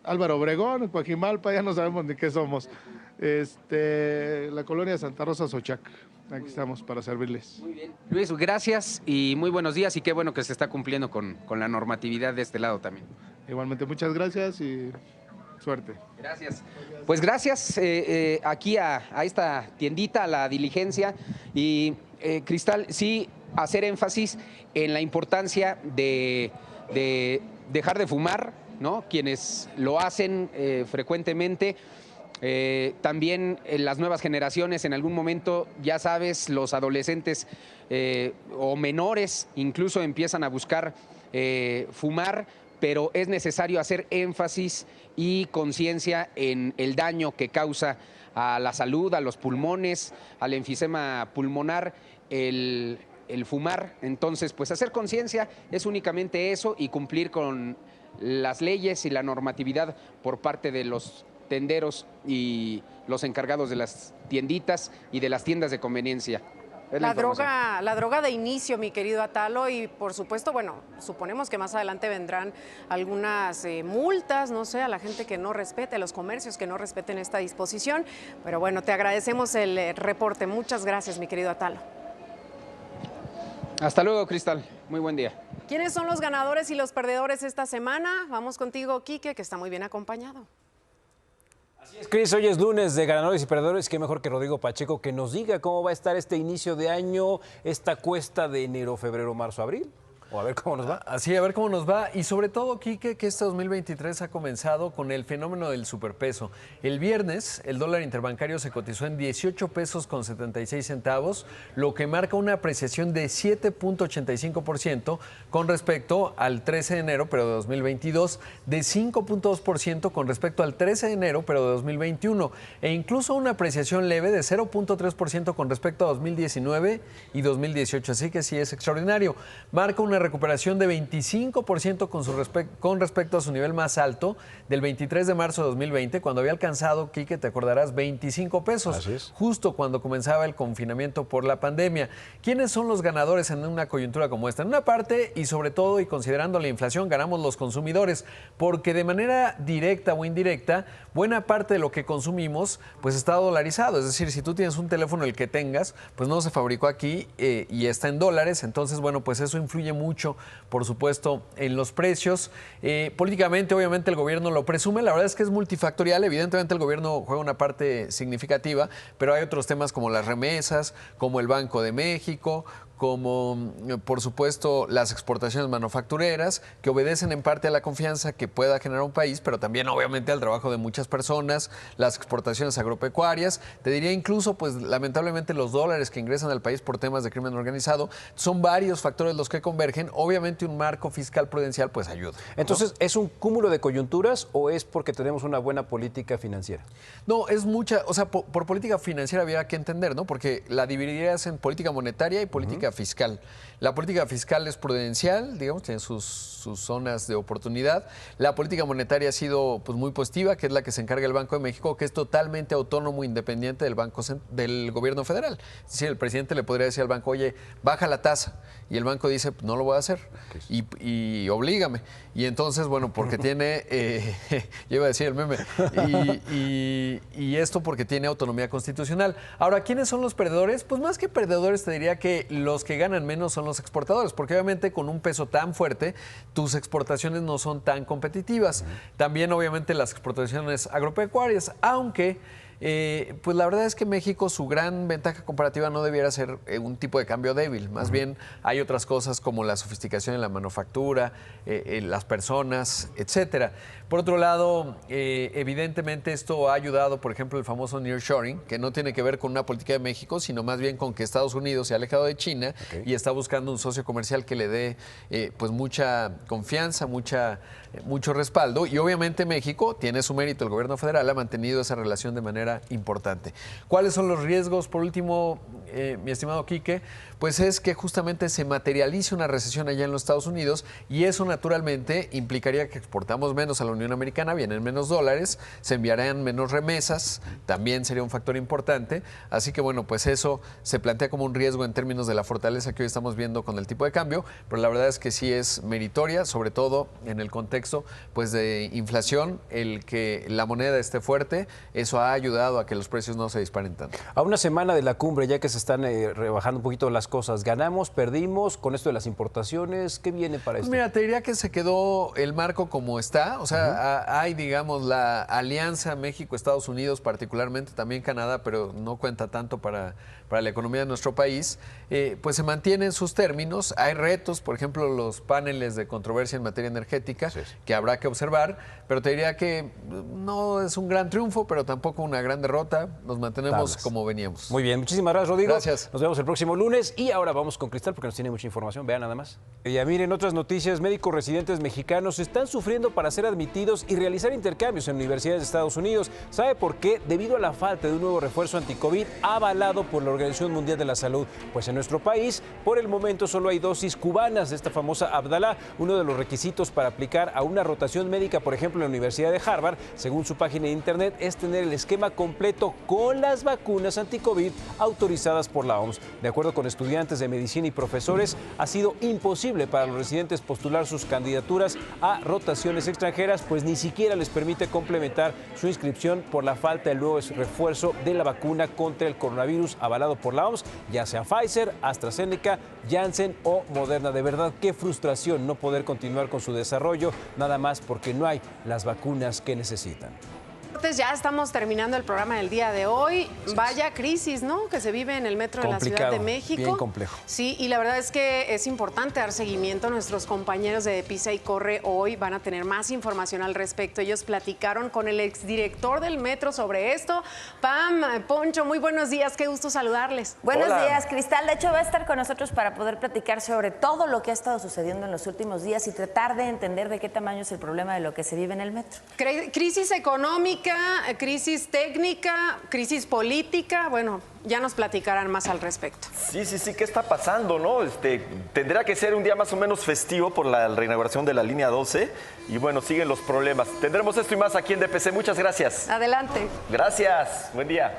S14: Álvaro Obregón, en Coajimalpa, ya no sabemos ni qué somos. La colonia Santa Rosa Xochac. Aquí estamos para servirles.
S11: Muy bien. Luis, gracias y muy buenos días y qué bueno que se está cumpliendo con la normatividad de este lado también.
S14: Igualmente, muchas gracias y Suerte.
S11: Gracias. Pues gracias aquí a esta tiendita, a La Diligencia. Y Cristal, sí, hacer énfasis en la importancia de dejar de fumar, ¿no? Quienes lo hacen frecuentemente. También en las nuevas generaciones, en algún momento, ya sabes, los adolescentes o menores incluso empiezan a buscar fumar, pero es necesario hacer énfasis y conciencia en el daño que causa a la salud, a los pulmones, al enfisema pulmonar, el fumar. Entonces, pues hacer conciencia es únicamente eso y cumplir con las leyes y la normatividad por parte de los tenderos y los encargados de las tienditas y de las tiendas de conveniencia.
S1: La droga de inicio, mi querido Atalo, y por supuesto, bueno, suponemos que más adelante vendrán algunas multas, no sé, a la gente que no respete, a los comercios que no respeten esta disposición, pero bueno, te agradecemos el reporte. Muchas gracias, mi querido Atalo.
S11: Hasta luego, Cristal. Muy buen día.
S1: ¿Quiénes son los ganadores y los perdedores esta semana? Vamos contigo, Quique, que está muy bien acompañado.
S7: Así es, Cris, hoy es lunes de ganadores y perdedores. Qué mejor que Rodrigo Pacheco que nos diga cómo va a estar este inicio de año, esta cuesta de enero, febrero, marzo, abril. O a ver cómo nos va.
S15: Así, a ver cómo nos va. Y sobre todo, Quique, que este 2023 ha comenzado con el fenómeno del superpeso. El viernes, el dólar interbancario se cotizó en 18 pesos con 76 centavos, lo que marca una apreciación de 7.85% con respecto al 13 de enero, pero de 2022, de 5.2% con respecto al 13 de enero, pero de 2021, e incluso una apreciación leve de 0.3% con respecto a 2019 y 2018. Así que sí es extraordinario. Marca una recuperación de 25% con respecto a su nivel más alto del 23 de marzo de 2020, cuando había alcanzado, Quique, te acordarás, 25 pesos.
S7: Así es.
S15: Justo cuando comenzaba el confinamiento por la pandemia. ¿Quiénes son los ganadores en una coyuntura como esta? En una parte, y sobre todo, y considerando la inflación, ganamos los consumidores, porque de manera directa o indirecta, buena parte de lo que consumimos pues está dolarizado. Es decir, si tú tienes un teléfono, el que tengas, pues no se fabricó aquí y está en dólares. Entonces, bueno, pues eso influye mucho, por supuesto, en los precios. Políticamente, obviamente, el gobierno lo presume. La verdad es que es multifactorial. Evidentemente, el gobierno juega una parte significativa, pero hay otros temas como las remesas, como el Banco de México, como, por supuesto, las exportaciones manufactureras, que obedecen en parte a la confianza que pueda generar un país, pero también, obviamente, al trabajo de muchas personas, las exportaciones agropecuarias. Te diría incluso, pues, lamentablemente, los dólares que ingresan al país por temas de crimen organizado. Son varios factores los que convergen. Obviamente, un marco fiscal prudencial, pues, ayuda, ¿no?
S7: Entonces, ¿es un cúmulo de coyunturas o es porque tenemos una buena política financiera?
S15: No, es mucha, o sea, por política financiera había que entender, ¿no? Porque la dividirías en política monetaria y política fiscal. La política fiscal es prudencial, digamos, tiene sus zonas de oportunidad. La política monetaria ha sido pues muy positiva, que es la que se encarga el Banco de México, que es totalmente autónomo, independiente del gobierno federal. Es decir, el presidente le podría decir al banco, oye, baja la tasa. Y el banco dice, no lo voy a hacer. Y oblígame. Y entonces, bueno, porque tiene, yo iba a decir el meme, y esto porque tiene autonomía constitucional. Ahora, ¿quiénes son los perdedores? Pues más que perdedores, te diría que los que ganan menos son los exportadores, porque obviamente con un peso tan fuerte, tus exportaciones no son tan competitivas. También, obviamente, las exportaciones agropecuarias, aunque pues la verdad es que México, su gran ventaja comparativa no debiera ser un tipo de cambio débil. Más bien hay otras cosas como la sofisticación en la manufactura, las personas, etcétera. Por otro lado, evidentemente esto ha ayudado, por ejemplo, el famoso nearshoring, que no tiene que ver con una política de México, sino más bien con que Estados Unidos se ha alejado de China y está buscando un socio comercial que le dé pues mucha confianza, mucho respaldo. Y obviamente México tiene su mérito, el gobierno federal ha mantenido esa relación de manera importante. ¿Cuáles son los riesgos? Por último, mi estimado Quique, pues es que justamente se materialice una recesión allá en los Estados Unidos y eso naturalmente implicaría que exportamos menos a la Unión Americana, vienen menos dólares, se enviarían menos remesas, también sería un factor importante. Así que bueno, pues eso se plantea como un riesgo en términos de la fortaleza que hoy estamos viendo con el tipo de cambio, pero la verdad es que sí es meritoria, sobre todo en el contexto pues de inflación, el que la moneda esté fuerte, eso ha ayudado ayudado a que los precios no se disparen tanto.
S7: A una semana de la cumbre, ya que se están rebajando un poquito las cosas, ¿ganamos, perdimos con esto de las importaciones? ¿Qué viene para esto?
S15: Pues mira, te diría que se quedó el marco como está. O sea, hay, digamos, la alianza México-Estados Unidos, particularmente también Canadá, pero no cuenta tanto para la economía de nuestro país. Pues se mantienen sus términos. Hay retos, por ejemplo, los paneles de controversia en materia energética, que habrá que observar, pero te diría que no es un gran triunfo, pero tampoco una gran derrota. Nos mantenemos como veníamos.
S7: Muy bien, muchísimas gracias, Rodrigo.
S15: Gracias.
S7: Nos vemos el próximo lunes y ahora vamos con Cristal porque nos tiene mucha información. Vean nada más. Ya miren, otras noticias, médicos residentes mexicanos están sufriendo para ser admitidos y realizar intercambios en universidades de Estados Unidos. ¿Sabe por qué? Debido a la falta de un nuevo refuerzo anti-COVID avalado por la Organización Mundial de la Salud. Pues en nuestro país, por el momento, solo hay dosis cubanas de esta famosa Abdala. Uno de los requisitos para aplicar a una rotación médica, por ejemplo, en la Universidad de Harvard, según su página de internet, es tener el esquema completo con las vacunas anti-COVID autorizadas por la OMS. De acuerdo con estudiantes de medicina y profesores, ha sido imposible para los residentes postular sus candidaturas a rotaciones extranjeras, pues ni siquiera les permite complementar su inscripción por la falta del nuevo refuerzo de la vacuna contra el coronavirus avalado por la OMS, ya sea Pfizer, AstraZeneca, Janssen o Moderna. De verdad, qué frustración no poder continuar con su desarrollo, nada más porque no hay las vacunas que necesitan.
S1: Ya estamos terminando el programa del día de hoy. Vaya crisis, ¿no?, que se vive en el metro de la Ciudad de México.
S7: Bien complejo.
S1: Sí, y la verdad es que es importante dar seguimiento. Nuestros compañeros de Pisa y Corre hoy van a tener más información al respecto. Ellos platicaron con el exdirector del metro sobre esto. Pam, Poncho, muy buenos días, qué gusto saludarles.
S21: Buenos días, Cristal. De hecho, va a estar con nosotros para poder platicar sobre todo lo que ha estado sucediendo en los últimos días y tratar de entender de qué tamaño es el problema de lo que se vive en el metro.
S1: Crisis económica, crisis técnica, crisis política, bueno, ya nos platicarán más al respecto.
S22: Sí, ¿qué está pasando, no? Tendrá que ser un día más o menos festivo por la reinauguración de la línea 12 y bueno, siguen los problemas. Tendremos esto y más aquí en DPC. Muchas gracias.
S1: Adelante.
S22: Gracias, buen día.